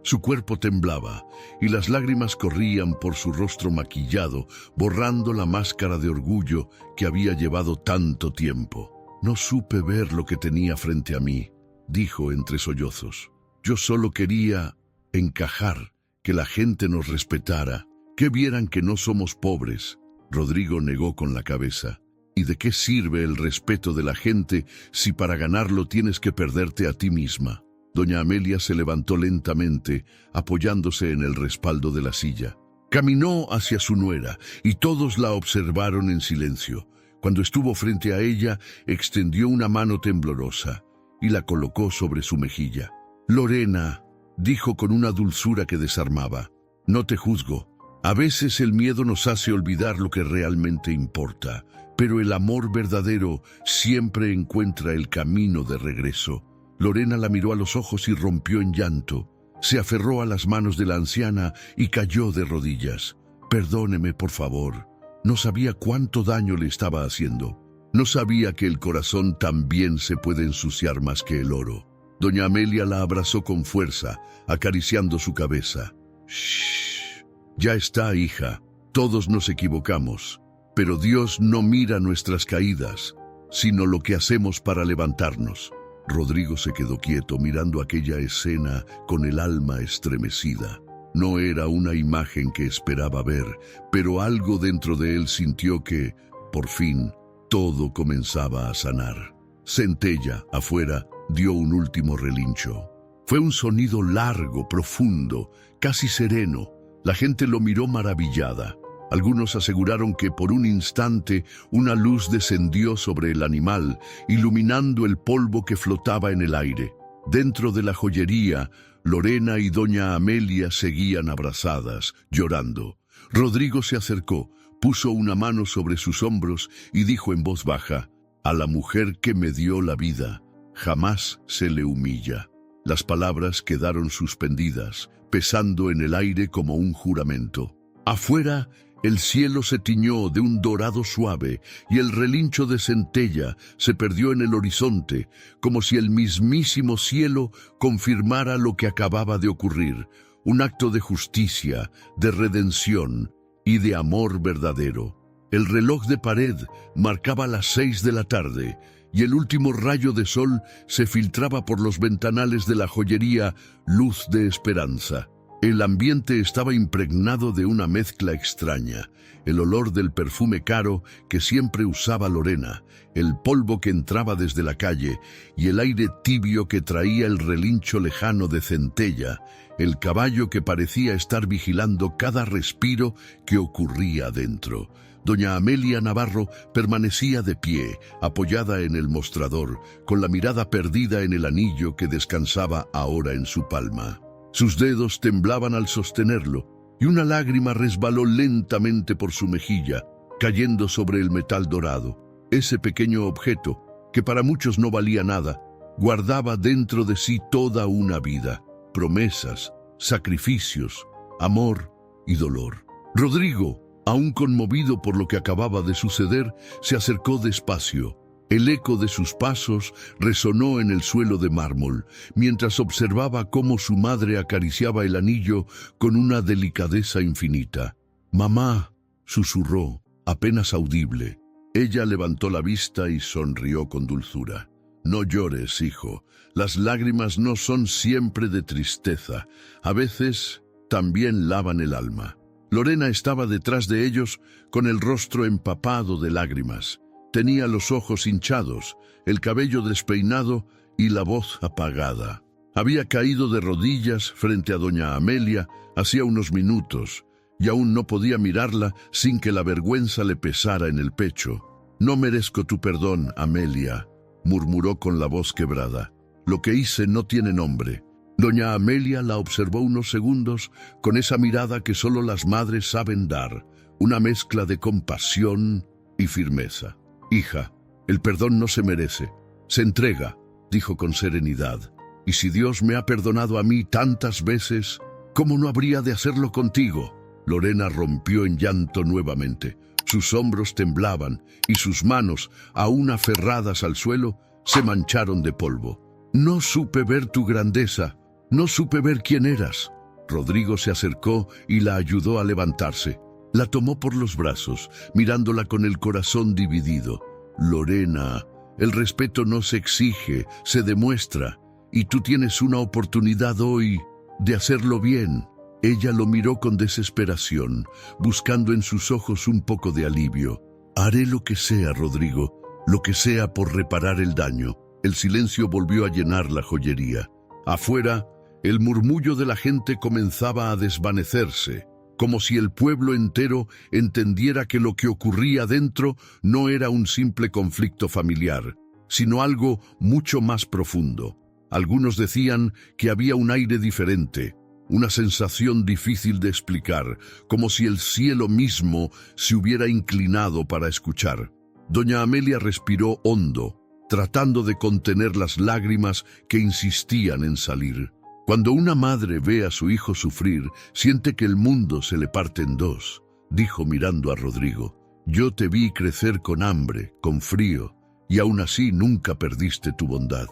Su cuerpo temblaba y las lágrimas corrían por su rostro maquillado, borrando la máscara de orgullo que había llevado tanto tiempo. «No supe ver lo que tenía frente a mí», dijo entre sollozos. «Yo solo quería encajar, que la gente nos respetara, que vieran que no somos pobres». Rodrigo negó con la cabeza. «¿Y de qué sirve el respeto de la gente si para ganarlo tienes que perderte a ti misma?». Doña Amelia se levantó lentamente, apoyándose en el respaldo de la silla. Caminó hacia su nuera y todos la observaron en silencio. Cuando estuvo frente a ella, extendió una mano temblorosa y la colocó sobre su mejilla. «Lorena», dijo con una dulzura que desarmaba, «no te juzgo. A veces el miedo nos hace olvidar lo que realmente importa, pero el amor verdadero siempre encuentra el camino de regreso». Lorena la miró a los ojos y rompió en llanto. Se aferró a las manos de la anciana y cayó de rodillas. «Perdóneme, por favor. No sabía cuánto daño le estaba haciendo». No sabía que el corazón también se puede ensuciar más que el oro. Doña Amelia la abrazó con fuerza, acariciando su cabeza. «Shh, ya está, hija. Todos nos equivocamos. Pero Dios no mira nuestras caídas, sino lo que hacemos para levantarnos». Rodrigo se quedó quieto mirando aquella escena con el alma estremecida. No era una imagen que esperaba ver, pero algo dentro de él sintió que, por fin, todo comenzaba a sanar. Centella, afuera, dio un último relincho. Fue un sonido largo, profundo, casi sereno. La gente lo miró maravillada. Algunos aseguraron que por un instante una luz descendió sobre el animal, iluminando el polvo que flotaba en el aire. Dentro de la joyería, Lorena y doña Amelia seguían abrazadas, llorando. Rodrigo se acercó, puso una mano sobre sus hombros y dijo en voz baja: «A la mujer que me dio la vida, jamás se le humilla». Las palabras quedaron suspendidas, pesando en el aire como un juramento. Afuera, el cielo se tiñó de un dorado suave y el relincho de centella se perdió en el horizonte, como si el mismísimo cielo confirmara lo que acababa de ocurrir, un acto de justicia, de redención y de amor verdadero. El reloj de pared marcaba las 6 de la tarde y el último rayo de sol se filtraba por los ventanales de la joyería, luz de esperanza. El ambiente estaba impregnado de una mezcla extraña, el olor del perfume caro que siempre usaba Lorena, el polvo que entraba desde la calle y el aire tibio que traía el relincho lejano de centella, el caballo que parecía estar vigilando cada respiro que ocurría dentro. Doña Amelia Navarro permanecía de pie, apoyada en el mostrador, con la mirada perdida en el anillo que descansaba ahora en su palma. Sus dedos temblaban al sostenerlo, y una lágrima resbaló lentamente por su mejilla, cayendo sobre el metal dorado. Ese pequeño objeto, que para muchos no valía nada, guardaba dentro de sí toda una vida, promesas, sacrificios, amor y dolor. Rodrigo, aún conmovido por lo que acababa de suceder, se acercó despacio. El eco de sus pasos resonó en el suelo de mármol, mientras observaba cómo su madre acariciaba el anillo con una delicadeza infinita. «Mamá», susurró, apenas audible. Ella levantó la vista y sonrió con dulzura. «No llores, hijo. Las lágrimas no son siempre de tristeza. A veces también lavan el alma». Lorena estaba detrás de ellos con el rostro empapado de lágrimas. Tenía los ojos hinchados, el cabello despeinado y la voz apagada. Había caído de rodillas frente a doña Amelia hacía unos minutos y aún no podía mirarla sin que la vergüenza le pesara en el pecho. «No merezco tu perdón, Amelia», murmuró con la voz quebrada. «Lo que hice no tiene nombre». Doña Amelia la observó unos segundos con esa mirada que solo las madres saben dar, una mezcla de compasión y firmeza. «Hija, el perdón no se merece, se entrega», dijo con serenidad. «Y si Dios me ha perdonado a mí tantas veces, ¿cómo no habría de hacerlo contigo?». Lorena rompió en llanto nuevamente. Sus hombros temblaban y sus manos, aún aferradas al suelo, se mancharon de polvo. «No supe ver tu grandeza, no supe ver quién eras». Rodrigo se acercó y la ayudó a levantarse. La tomó por los brazos, mirándola con el corazón dividido. «Lorena, el respeto no se exige, se demuestra, y tú tienes una oportunidad hoy de hacerlo bien». Ella lo miró con desesperación, buscando en sus ojos un poco de alivio. «Haré lo que sea, Rodrigo, lo que sea por reparar el daño». El silencio volvió a llenar la joyería. Afuera, el murmullo de la gente comenzaba a desvanecerse, como si el pueblo entero entendiera que lo que ocurría dentro no era un simple conflicto familiar, sino algo mucho más profundo. Algunos decían que había un aire diferente, una sensación difícil de explicar, como si el cielo mismo se hubiera inclinado para escuchar. Doña Amelia respiró hondo, tratando de contener las lágrimas que insistían en salir. Cuando una madre ve a su hijo sufrir, siente que el mundo se le parte en dos, dijo mirando a Rodrigo. Yo te vi crecer con hambre, con frío, y aún así nunca perdiste tu bondad.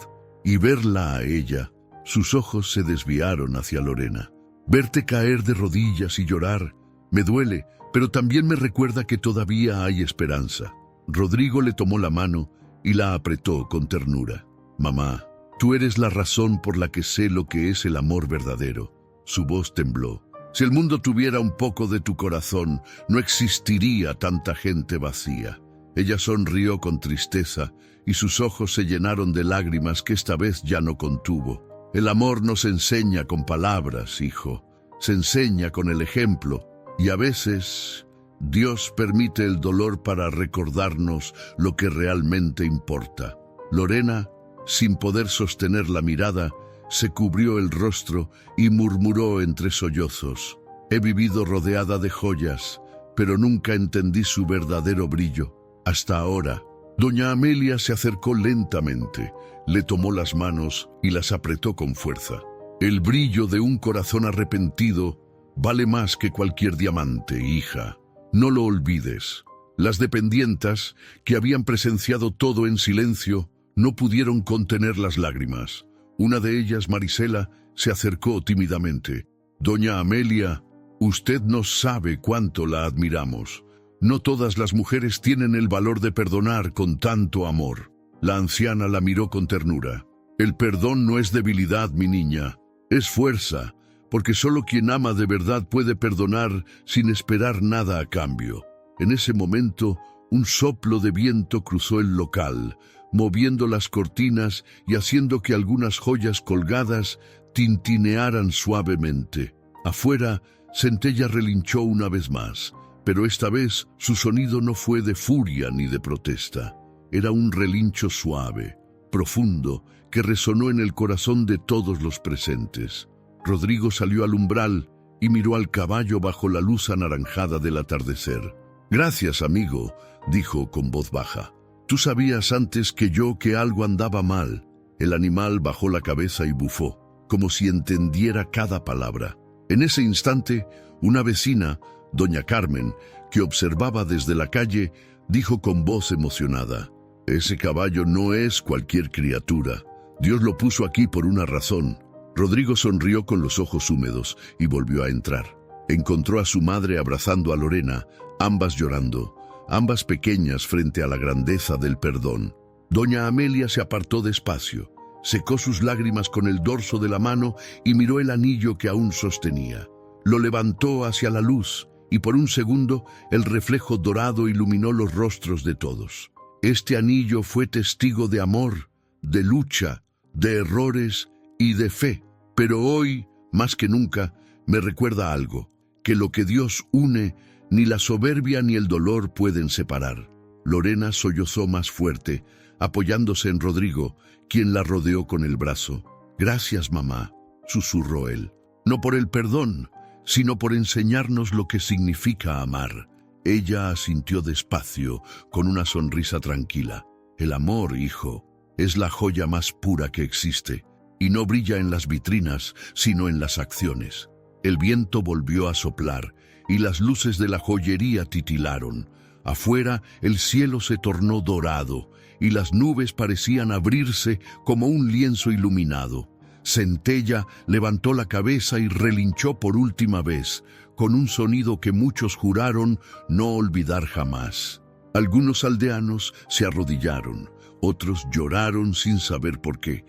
Y verla a ella, sus ojos se desviaron hacia Lorena. Verte caer de rodillas y llorar, me duele, pero también me recuerda que todavía hay esperanza. Rodrigo le tomó la mano y la apretó con ternura. Mamá, tú eres la razón por la que sé lo que es el amor verdadero. Su voz tembló. Si el mundo tuviera un poco de tu corazón, no existiría tanta gente vacía. Ella sonrió con tristeza y sus ojos se llenaron de lágrimas que esta vez ya no contuvo. El amor no se enseña con palabras, hijo. Se enseña con el ejemplo. Y a veces Dios permite el dolor para recordarnos lo que realmente importa. Lorena, sin poder sostener la mirada, se cubrió el rostro y murmuró entre sollozos: he vivido rodeada de joyas, pero nunca entendí su verdadero brillo. Hasta ahora. Doña Amelia se acercó lentamente, le tomó las manos y las apretó con fuerza. El brillo de un corazón arrepentido vale más que cualquier diamante, hija. No lo olvides. Las dependientas, que habían presenciado todo en silencio, no pudieron contener las lágrimas. Una de ellas, Marisela, se acercó tímidamente. Doña Amelia, usted no sabe cuánto la admiramos. No todas las mujeres tienen el valor de perdonar con tanto amor. La anciana la miró con ternura. El perdón no es debilidad, mi niña, es fuerza, porque solo quien ama de verdad puede perdonar sin esperar nada a cambio. En ese momento, un soplo de viento cruzó el local, moviendo las cortinas y haciendo que algunas joyas colgadas tintinearan suavemente. Afuera, Centella relinchó una vez más, pero esta vez su sonido no fue de furia ni de protesta. Era un relincho suave, profundo, que resonó en el corazón de todos los presentes. Rodrigo salió al umbral y miró al caballo bajo la luz anaranjada del atardecer. «Gracias, amigo», dijo con voz baja. «Tú sabías antes que yo que algo andaba mal». El animal bajó la cabeza y bufó, como si entendiera cada palabra. En ese instante, una vecina, doña Carmen, que observaba desde la calle, dijo con voz emocionada: «Ese caballo no es cualquier criatura. Dios lo puso aquí por una razón». Rodrigo sonrió con los ojos húmedos y volvió a entrar. Encontró a su madre abrazando a Lorena, ambas llorando, ambas pequeñas frente a la grandeza del perdón. Doña Amelia se apartó despacio, secó sus lágrimas con el dorso de la mano y miró el anillo que aún sostenía. Lo levantó hacia la luz y por un segundo el reflejo dorado iluminó los rostros de todos. Este anillo fue testigo de amor, de lucha, de errores y de fe. Pero hoy, más que nunca, me recuerda algo, que lo que Dios une, ni la soberbia ni el dolor pueden separar. Lorena sollozó más fuerte, apoyándose en Rodrigo, quien la rodeó con el brazo. «Gracias, mamá», susurró él. «No por el perdón, sino por enseñarnos lo que significa amar». Ella asintió despacio, con una sonrisa tranquila. «El amor, hijo, es la joya más pura que existe, y no brilla en las vitrinas, sino en las acciones». El viento volvió a soplar, y las luces de la joyería titilaron. Afuera, el cielo se tornó dorado, y las nubes parecían abrirse como un lienzo iluminado. Centella levantó la cabeza y relinchó por última vez, con un sonido que muchos juraron no olvidar jamás. Algunos aldeanos se arrodillaron, otros lloraron sin saber por qué.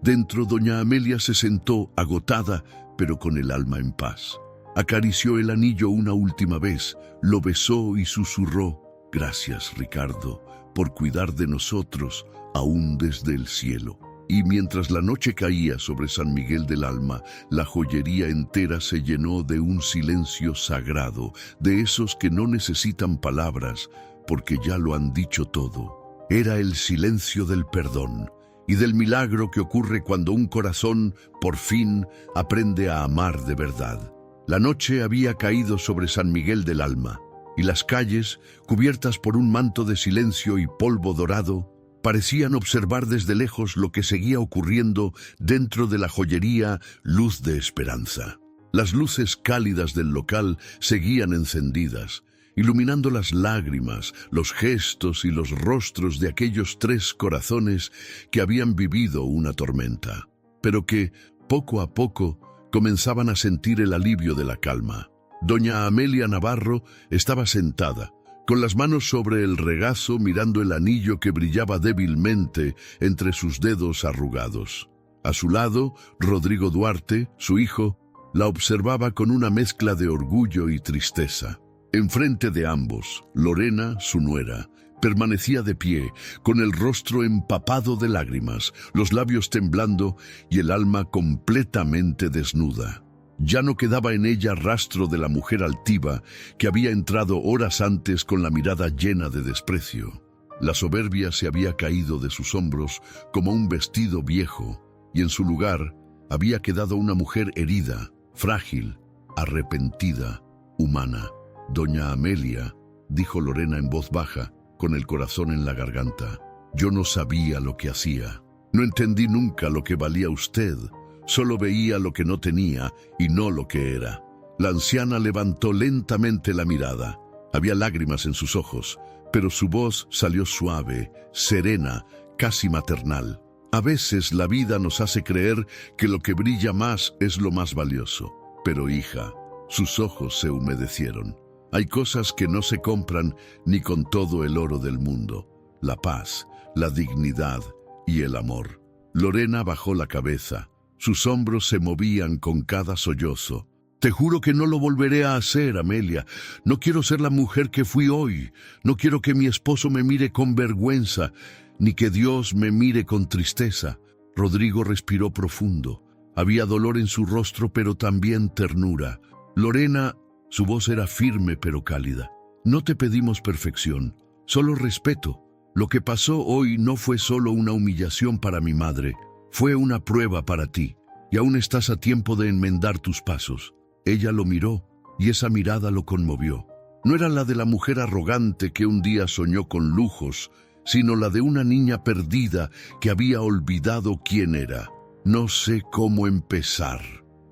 Dentro, doña Amelia se sentó agotada, pero con el alma en paz. Acarició el anillo una última vez, lo besó y susurró: «Gracias, Ricardo, por cuidar de nosotros, aún desde el cielo». Y mientras la noche caía sobre San Miguel del Alma, la joyería entera se llenó de un silencio sagrado, de esos que no necesitan palabras, porque ya lo han dicho todo. Era el silencio del perdón y del milagro que ocurre cuando un corazón, por fin, aprende a amar de verdad. La noche había caído sobre San Miguel del Alma, y las calles, cubiertas por un manto de silencio y polvo dorado, parecían observar desde lejos lo que seguía ocurriendo dentro de la joyería Luz de Esperanza. Las luces cálidas del local seguían encendidas, iluminando las lágrimas, los gestos y los rostros de aquellos 3 corazones que habían vivido una tormenta, pero que, poco a poco, comenzaban a sentir el alivio de la calma. Doña Amelia Navarro estaba sentada, con las manos sobre el regazo, mirando el anillo que brillaba débilmente entre sus dedos arrugados. A su lado, Rodrigo Duarte, su hijo, la observaba con una mezcla de orgullo y tristeza. Enfrente de ambos, Lorena, su nuera, permanecía de pie, con el rostro empapado de lágrimas, los labios temblando y el alma completamente desnuda. Ya no quedaba en ella rastro de la mujer altiva que había entrado horas antes con la mirada llena de desprecio. La soberbia se había caído de sus hombros como un vestido viejo, y en su lugar había quedado una mujer herida, frágil, arrepentida, humana. «Doña Amelia», dijo Lorena en voz baja, con el corazón en la garganta, «yo no sabía lo que hacía. No entendí nunca lo que valía usted. Solo veía lo que no tenía y no lo que era». La anciana levantó lentamente la mirada. Había lágrimas en sus ojos, pero su voz salió suave, serena, casi maternal. A veces la vida nos hace creer que lo que brilla más es lo más valioso. Pero, hija, sus ojos se humedecieron. Hay cosas que no se compran ni con todo el oro del mundo: la paz, la dignidad y el amor. Lorena bajó la cabeza. Sus hombros se movían con cada sollozo. «Te juro que no lo volveré a hacer, Amelia. No quiero ser la mujer que fui hoy. No quiero que mi esposo me mire con vergüenza, ni que Dios me mire con tristeza». Rodrigo respiró profundo. Había dolor en su rostro, pero también ternura. «Lorena», su voz era firme pero cálida, «no te pedimos perfección, solo respeto. Lo que pasó hoy no fue solo una humillación para mi madre, fue una prueba para ti, y aún estás a tiempo de enmendar tus pasos». Ella lo miró, y esa mirada lo conmovió. No era la de la mujer arrogante que un día soñó con lujos, sino la de una niña perdida que había olvidado quién era. «No sé cómo empezar»,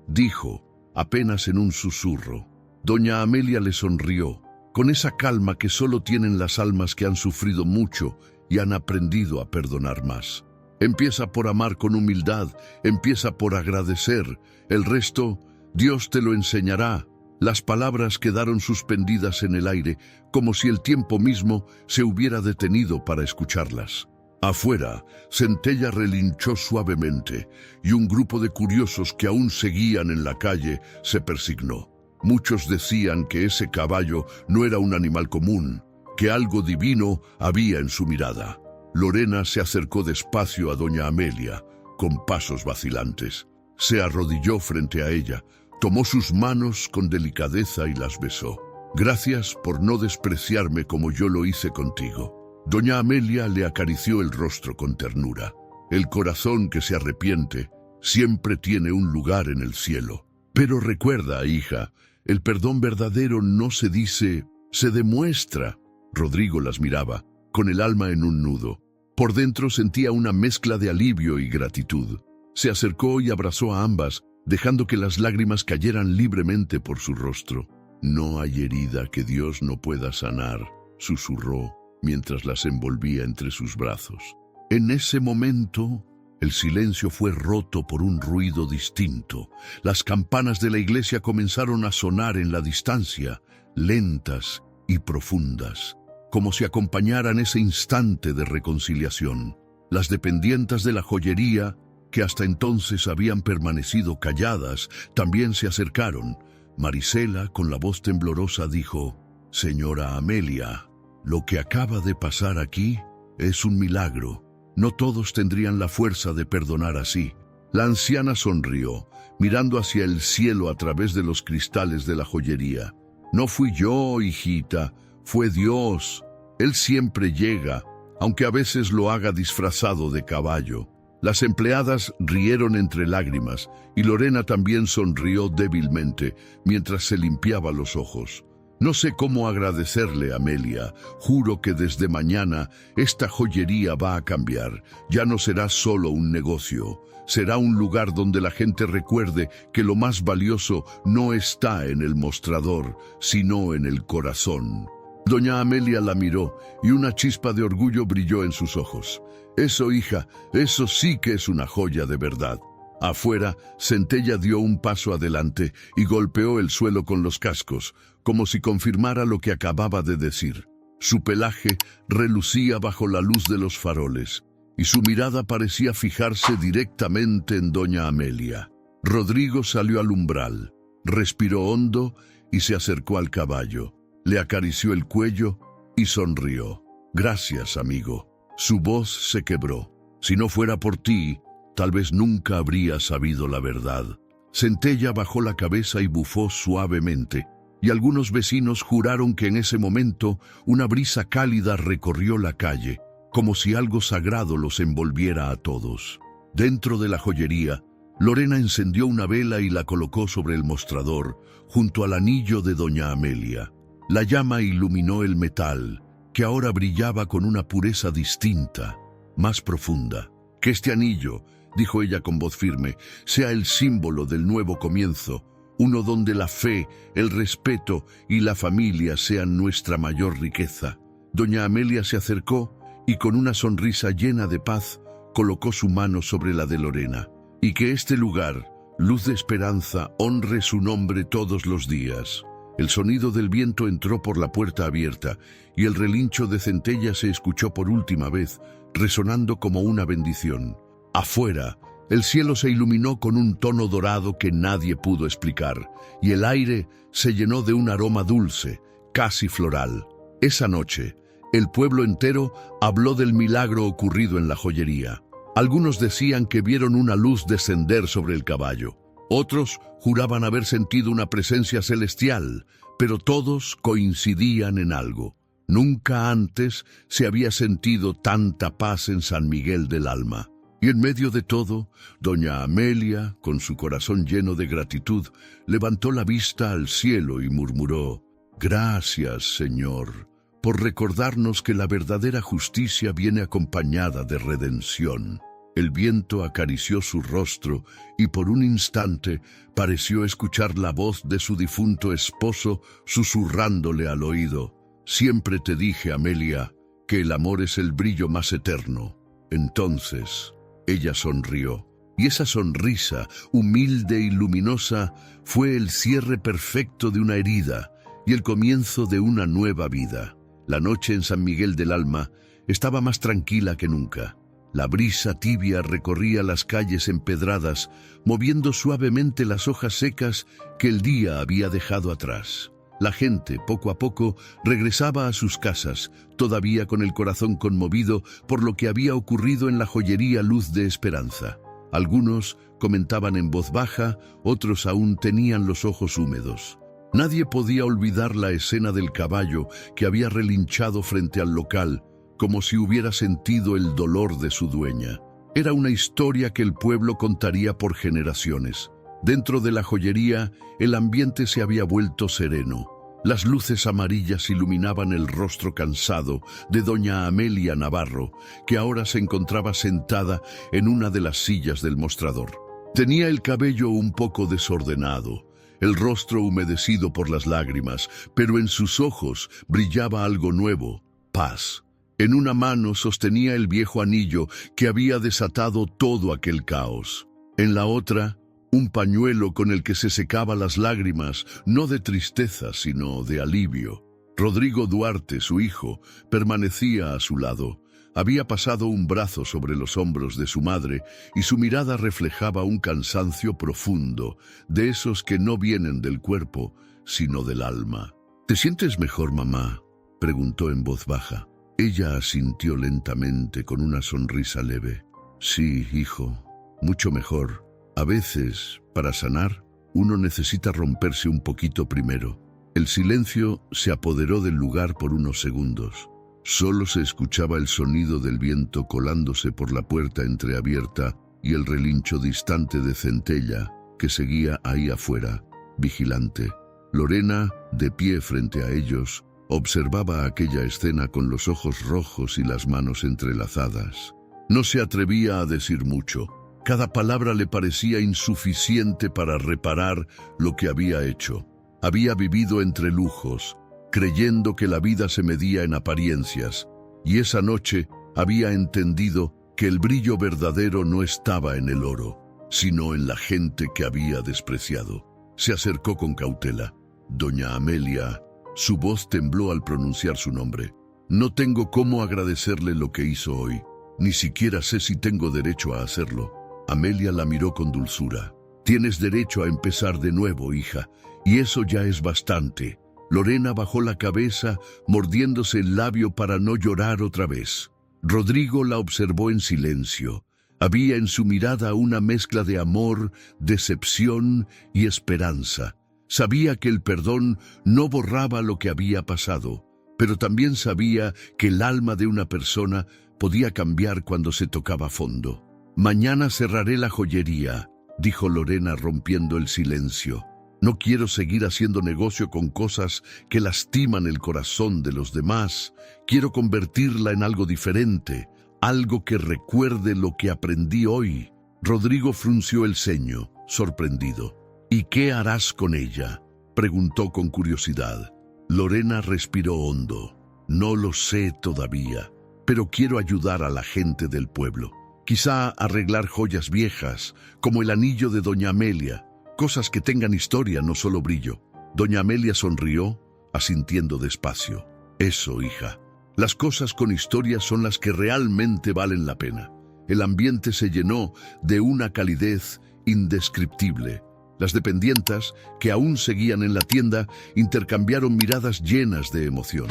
dijo, apenas en un susurro. Doña Amelia le sonrió, con esa calma que solo tienen las almas que han sufrido mucho y han aprendido a perdonar más. «Empieza por amar con humildad, empieza por agradecer. El resto, Dios te lo enseñará». Las palabras quedaron suspendidas en el aire, como si el tiempo mismo se hubiera detenido para escucharlas. Afuera, Centella relinchó suavemente, y un grupo de curiosos que aún seguían en la calle se persignó. Muchos decían que ese caballo no era un animal común, que algo divino había en su mirada. Lorena se acercó despacio a doña Amelia, con pasos vacilantes. Se arrodilló frente a ella, tomó sus manos con delicadeza y las besó. «Gracias por no despreciarme como yo lo hice contigo». Doña Amelia le acarició el rostro con ternura. «El corazón que se arrepiente siempre tiene un lugar en el cielo. Pero recuerda, hija, el perdón verdadero no se dice, se demuestra». Rodrigo las miraba, con el alma en un nudo. Por dentro sentía una mezcla de alivio y gratitud. Se acercó y abrazó a ambas, dejando que las lágrimas cayeran libremente por su rostro. «No hay herida que Dios no pueda sanar», susurró, mientras las envolvía entre sus brazos. En ese momento, el silencio fue roto por un ruido distinto. Las campanas de la iglesia comenzaron a sonar en la distancia, lentas y profundas, como si acompañaran ese instante de reconciliación. Las dependientas de la joyería, que hasta entonces habían permanecido calladas, también se acercaron. Marisela, con la voz temblorosa, dijo: «Señora Amelia, lo que acaba de pasar aquí es un milagro. No todos tendrían la fuerza de perdonar así». La anciana sonrió, mirando hacia el cielo a través de los cristales de la joyería. «No fui yo, hijita, fue Dios. Él siempre llega, aunque a veces lo haga disfrazado de caballo». Las empleadas rieron entre lágrimas, y Lorena también sonrió débilmente mientras se limpiaba los ojos. No sé cómo agradecerle, Amelia. Juro que desde mañana esta joyería va a cambiar. Ya no será solo un negocio. Será un lugar donde la gente recuerde que lo más valioso no está en el mostrador, sino en el corazón. Doña Amelia la miró y una chispa de orgullo brilló en sus ojos. Eso, hija, eso sí que es una joya de verdad. Afuera, Centella dio un paso adelante y golpeó el suelo con los cascos, como si confirmara lo que acababa de decir. Su pelaje relucía bajo la luz de los faroles, y su mirada parecía fijarse directamente en doña Amelia. Rodrigo salió al umbral, respiró hondo y se acercó al caballo. Le acarició el cuello y sonrió. «Gracias, amigo». Su voz se quebró. «Si no fuera por ti, tal vez nunca habría sabido la verdad». Centella bajó la cabeza y bufó suavemente, y algunos vecinos juraron que en ese momento una brisa cálida recorrió la calle, como si algo sagrado los envolviera a todos. Dentro de la joyería, Lorena encendió una vela y la colocó sobre el mostrador, junto al anillo de doña Amelia. La llama iluminó el metal, que ahora brillaba con una pureza distinta, más profunda. «Que este anillo», dijo ella con voz firme, «sea el símbolo del nuevo comienzo, uno donde la fe, el respeto y la familia sean nuestra mayor riqueza». Doña Amelia se acercó y con una sonrisa llena de paz colocó su mano sobre la de Lorena. «Y que este lugar, luz de esperanza, honre su nombre todos los días». El sonido del viento entró por la puerta abierta y el relincho de Centella se escuchó por última vez, resonando como una bendición. Afuera, el cielo se iluminó con un tono dorado que nadie pudo explicar, y el aire se llenó de un aroma dulce, casi floral. Esa noche, el pueblo entero habló del milagro ocurrido en la joyería. Algunos decían que vieron una luz descender sobre el caballo. Otros juraban haber sentido una presencia celestial, pero todos coincidían en algo. Nunca antes se había sentido tanta paz en San Miguel del Alma. Y en medio de todo, doña Amelia, con su corazón lleno de gratitud, levantó la vista al cielo y murmuró: «Gracias, Señor, por recordarnos que la verdadera justicia viene acompañada de redención». El viento acarició su rostro y por un instante pareció escuchar la voz de su difunto esposo susurrándole al oído: «Siempre te dije, Amelia, que el amor es el brillo más eterno». Entonces ella sonrió, y esa sonrisa, humilde y luminosa, fue el cierre perfecto de una herida y el comienzo de una nueva vida. La noche en San Miguel del Alma estaba más tranquila que nunca. La brisa tibia recorría las calles empedradas, moviendo suavemente las hojas secas que el día había dejado atrás. La gente, poco a poco, regresaba a sus casas, todavía con el corazón conmovido por lo que había ocurrido en la joyería Luz de Esperanza. Algunos comentaban en voz baja, otros aún tenían los ojos húmedos. Nadie podía olvidar la escena del caballo que había relinchado frente al local, como si hubiera sentido el dolor de su dueña. Era una historia que el pueblo contaría por generaciones. Dentro de la joyería, el ambiente se había vuelto sereno. Las luces amarillas iluminaban el rostro cansado de doña Amelia Navarro, que ahora se encontraba sentada en una de las sillas del mostrador. Tenía el cabello un poco desordenado, el rostro humedecido por las lágrimas, pero en sus ojos brillaba algo nuevo: paz. En una mano sostenía el viejo anillo que había desatado todo aquel caos. En la otra, un pañuelo con el que se secaba las lágrimas, no de tristeza, sino de alivio. Rodrigo Duarte, su hijo, permanecía a su lado. Había pasado un brazo sobre los hombros de su madre y su mirada reflejaba un cansancio profundo, de esos que no vienen del cuerpo, sino del alma. «¿Te sientes mejor, mamá?», preguntó en voz baja. Ella asintió lentamente con una sonrisa leve. «Sí, hijo, mucho mejor. A veces, para sanar, uno necesita romperse un poquito primero». El silencio se apoderó del lugar por unos segundos. Solo se escuchaba el sonido del viento colándose por la puerta entreabierta y el relincho distante de Centella, que seguía ahí afuera, vigilante. Lorena, de pie frente a ellos, observaba aquella escena con los ojos rojos y las manos entrelazadas. No se atrevía a decir mucho. Cada palabra le parecía insuficiente para reparar lo que había hecho. Había vivido entre lujos, creyendo que la vida se medía en apariencias, y esa noche había entendido que el brillo verdadero no estaba en el oro, sino en la gente que había despreciado. Se acercó con cautela. Doña Amelia, su voz tembló al pronunciar su nombre. No tengo cómo agradecerle lo que hizo hoy. Ni siquiera sé si tengo derecho a hacerlo. Amelia la miró con dulzura. Tienes derecho a empezar de nuevo, hija, y eso ya es bastante. Lorena bajó la cabeza, mordiéndose el labio para no llorar otra vez. Rodrigo la observó en silencio. Había en su mirada una mezcla de amor, decepción y esperanza. Sabía que el perdón no borraba lo que había pasado, pero también sabía que el alma de una persona podía cambiar cuando se tocaba fondo. Mañana cerraré la joyería, dijo Lorena rompiendo el silencio. No quiero seguir haciendo negocio con cosas que lastiman el corazón de los demás. Quiero convertirla en algo diferente, algo que recuerde lo que aprendí hoy. Rodrigo frunció el ceño, sorprendido. ¿Y qué harás con ella?, preguntó con curiosidad. Lorena respiró hondo. No lo sé todavía, pero quiero ayudar a la gente del pueblo. Quizá arreglar joyas viejas, como el anillo de Doña Amelia, cosas que tengan historia, no solo brillo. Doña Amelia sonrió, asintiendo despacio. Eso, hija. Las cosas con historia son las que realmente valen la pena. El ambiente se llenó de una calidez indescriptible. Las dependientas, que aún seguían en la tienda, intercambiaron miradas llenas de emoción.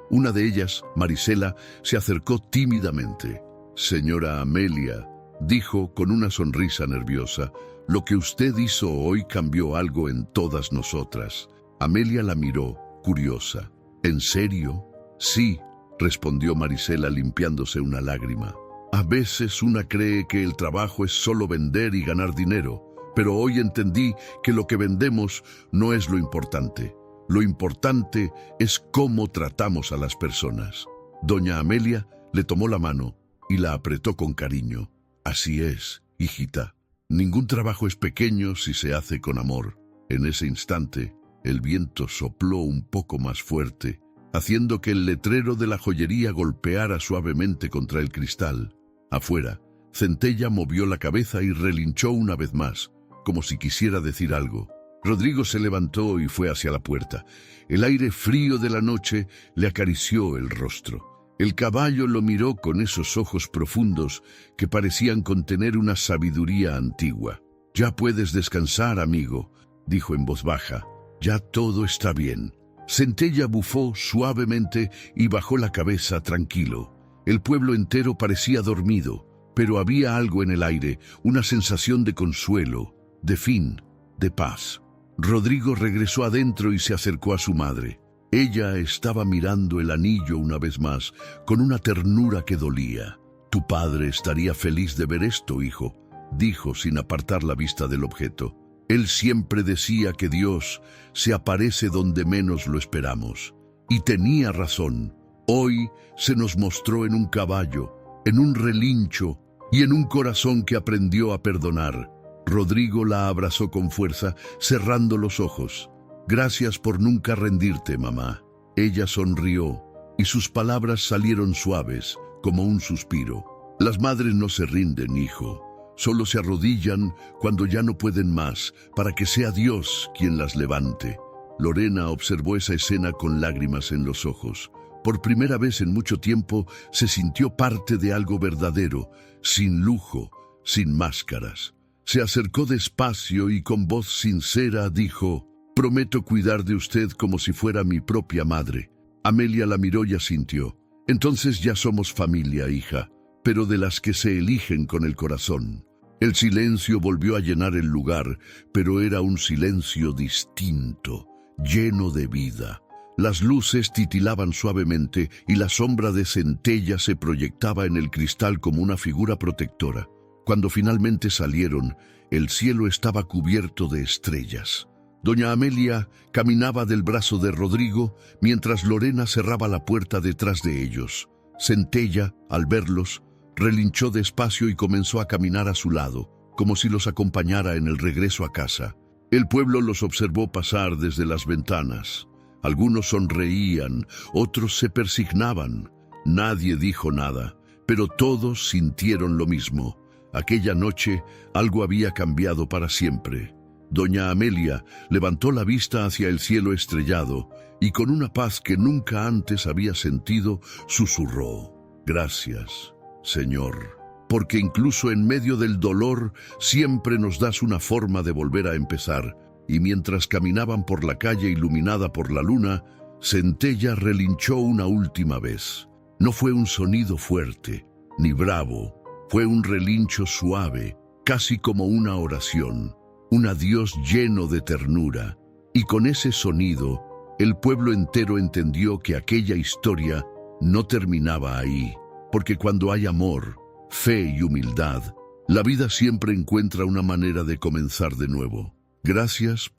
Una de ellas, Marisela, se acercó tímidamente. Señora Amelia, dijo con una sonrisa nerviosa, lo que usted hizo hoy cambió algo en todas nosotras. Amelia la miró, curiosa. ¿En serio? Sí, respondió Marisela limpiándose una lágrima. A veces una cree que el trabajo es solo vender y ganar dinero, pero hoy entendí que lo que vendemos no es lo importante. Lo importante es cómo tratamos a las personas. Doña Amelia le tomó la mano y la apretó con cariño. Así es, hijita. Ningún trabajo es pequeño si se hace con amor. En ese instante, el viento sopló un poco más fuerte, haciendo que el letrero de la joyería golpeara suavemente contra el cristal. Afuera, Centella movió la cabeza y relinchó una vez más, como si quisiera decir algo. Rodrigo se levantó y fue hacia la puerta. El aire frío de la noche le acarició el rostro. El caballo lo miró con esos ojos profundos que parecían contener una sabiduría antigua. «Ya puedes descansar, amigo», dijo en voz baja. «Ya todo está bien». Centella bufó suavemente y bajó la cabeza tranquilo. El pueblo entero parecía dormido, pero había algo en el aire, una sensación de consuelo, de fin, de paz. Rodrigo regresó adentro y se acercó a su madre. Ella estaba mirando el anillo una vez más, con una ternura que dolía. «Tu padre estaría feliz de ver esto, hijo», dijo sin apartar la vista del objeto. «Él siempre decía que Dios se aparece donde menos lo esperamos. Y tenía razón. Hoy se nos mostró en un caballo, en un relincho y en un corazón que aprendió a perdonar». Rodrigo la abrazó con fuerza, cerrando los ojos. «Gracias por nunca rendirte, mamá». Ella sonrió, y sus palabras salieron suaves, como un suspiro. Las madres no se rinden, hijo. Solo se arrodillan cuando ya no pueden más, para que sea Dios quien las levante. Lorena observó esa escena con lágrimas en los ojos. Por primera vez en mucho tiempo se sintió parte de algo verdadero, sin lujo, sin máscaras. Se acercó despacio y con voz sincera dijo: «Prometo cuidar de usted como si fuera mi propia madre». Amelia la miró y asintió. «Entonces ya somos familia, hija, pero de las que se eligen con el corazón». El silencio volvió a llenar el lugar, pero era un silencio distinto, lleno de vida. Las luces titilaban suavemente y la sombra de Centella se proyectaba en el cristal como una figura protectora. Cuando finalmente salieron, el cielo estaba cubierto de estrellas. Doña Amelia caminaba del brazo de Rodrigo mientras Lorena cerraba la puerta detrás de ellos. Centella, al verlos, relinchó despacio y comenzó a caminar a su lado, como si los acompañara en el regreso a casa. El pueblo los observó pasar desde las ventanas. Algunos sonreían, otros se persignaban. Nadie dijo nada, pero todos sintieron lo mismo. Aquella noche algo había cambiado para siempre. Doña Amelia levantó la vista hacia el cielo estrellado y con una paz que nunca antes había sentido, susurró: «Gracias, Señor, porque incluso en medio del dolor siempre nos das una forma de volver a empezar». Y mientras caminaban por la calle iluminada por la luna, Centella relinchó una última vez. No fue un sonido fuerte, ni bravo, fue un relincho suave, casi como una oración, un adiós lleno de ternura. Y con ese sonido, el pueblo entero entendió que aquella historia no terminaba ahí, porque cuando hay amor, fe y humildad, la vida siempre encuentra una manera de comenzar de nuevo. Gracias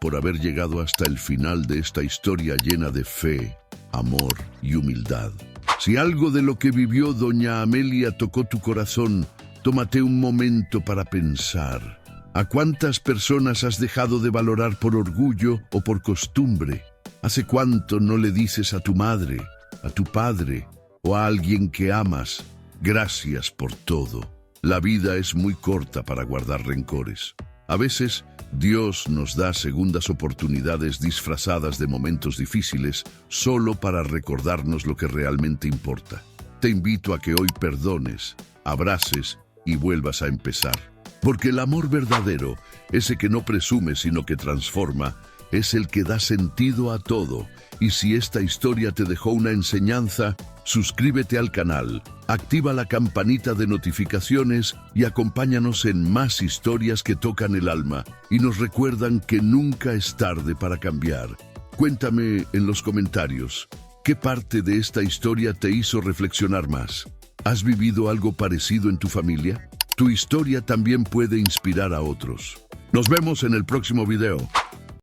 por haber llegado hasta el final de esta historia llena de fe, amor y humildad. Si algo de lo que vivió Doña Amelia tocó tu corazón, tómate un momento para pensar. ¿A cuántas personas has dejado de valorar por orgullo o por costumbre? ¿Hace cuánto no le dices a tu madre, a tu padre o a alguien que amas: gracias por todo? La vida es muy corta para guardar rencores. A veces, Dios nos da segundas oportunidades disfrazadas de momentos difíciles solo para recordarnos lo que realmente importa. Te invito a que hoy perdones, abraces y vuelvas a empezar. Porque el amor verdadero, ese que no presume sino que transforma, es el que da sentido a todo. Y si esta historia te dejó una enseñanza, suscríbete al canal, activa la campanita de notificaciones y acompáñanos en más historias que tocan el alma y nos recuerdan que nunca es tarde para cambiar. Cuéntame en los comentarios, ¿qué parte de esta historia te hizo reflexionar más? ¿Has vivido algo parecido en tu familia? Tu historia también puede inspirar a otros. Nos vemos en el próximo video.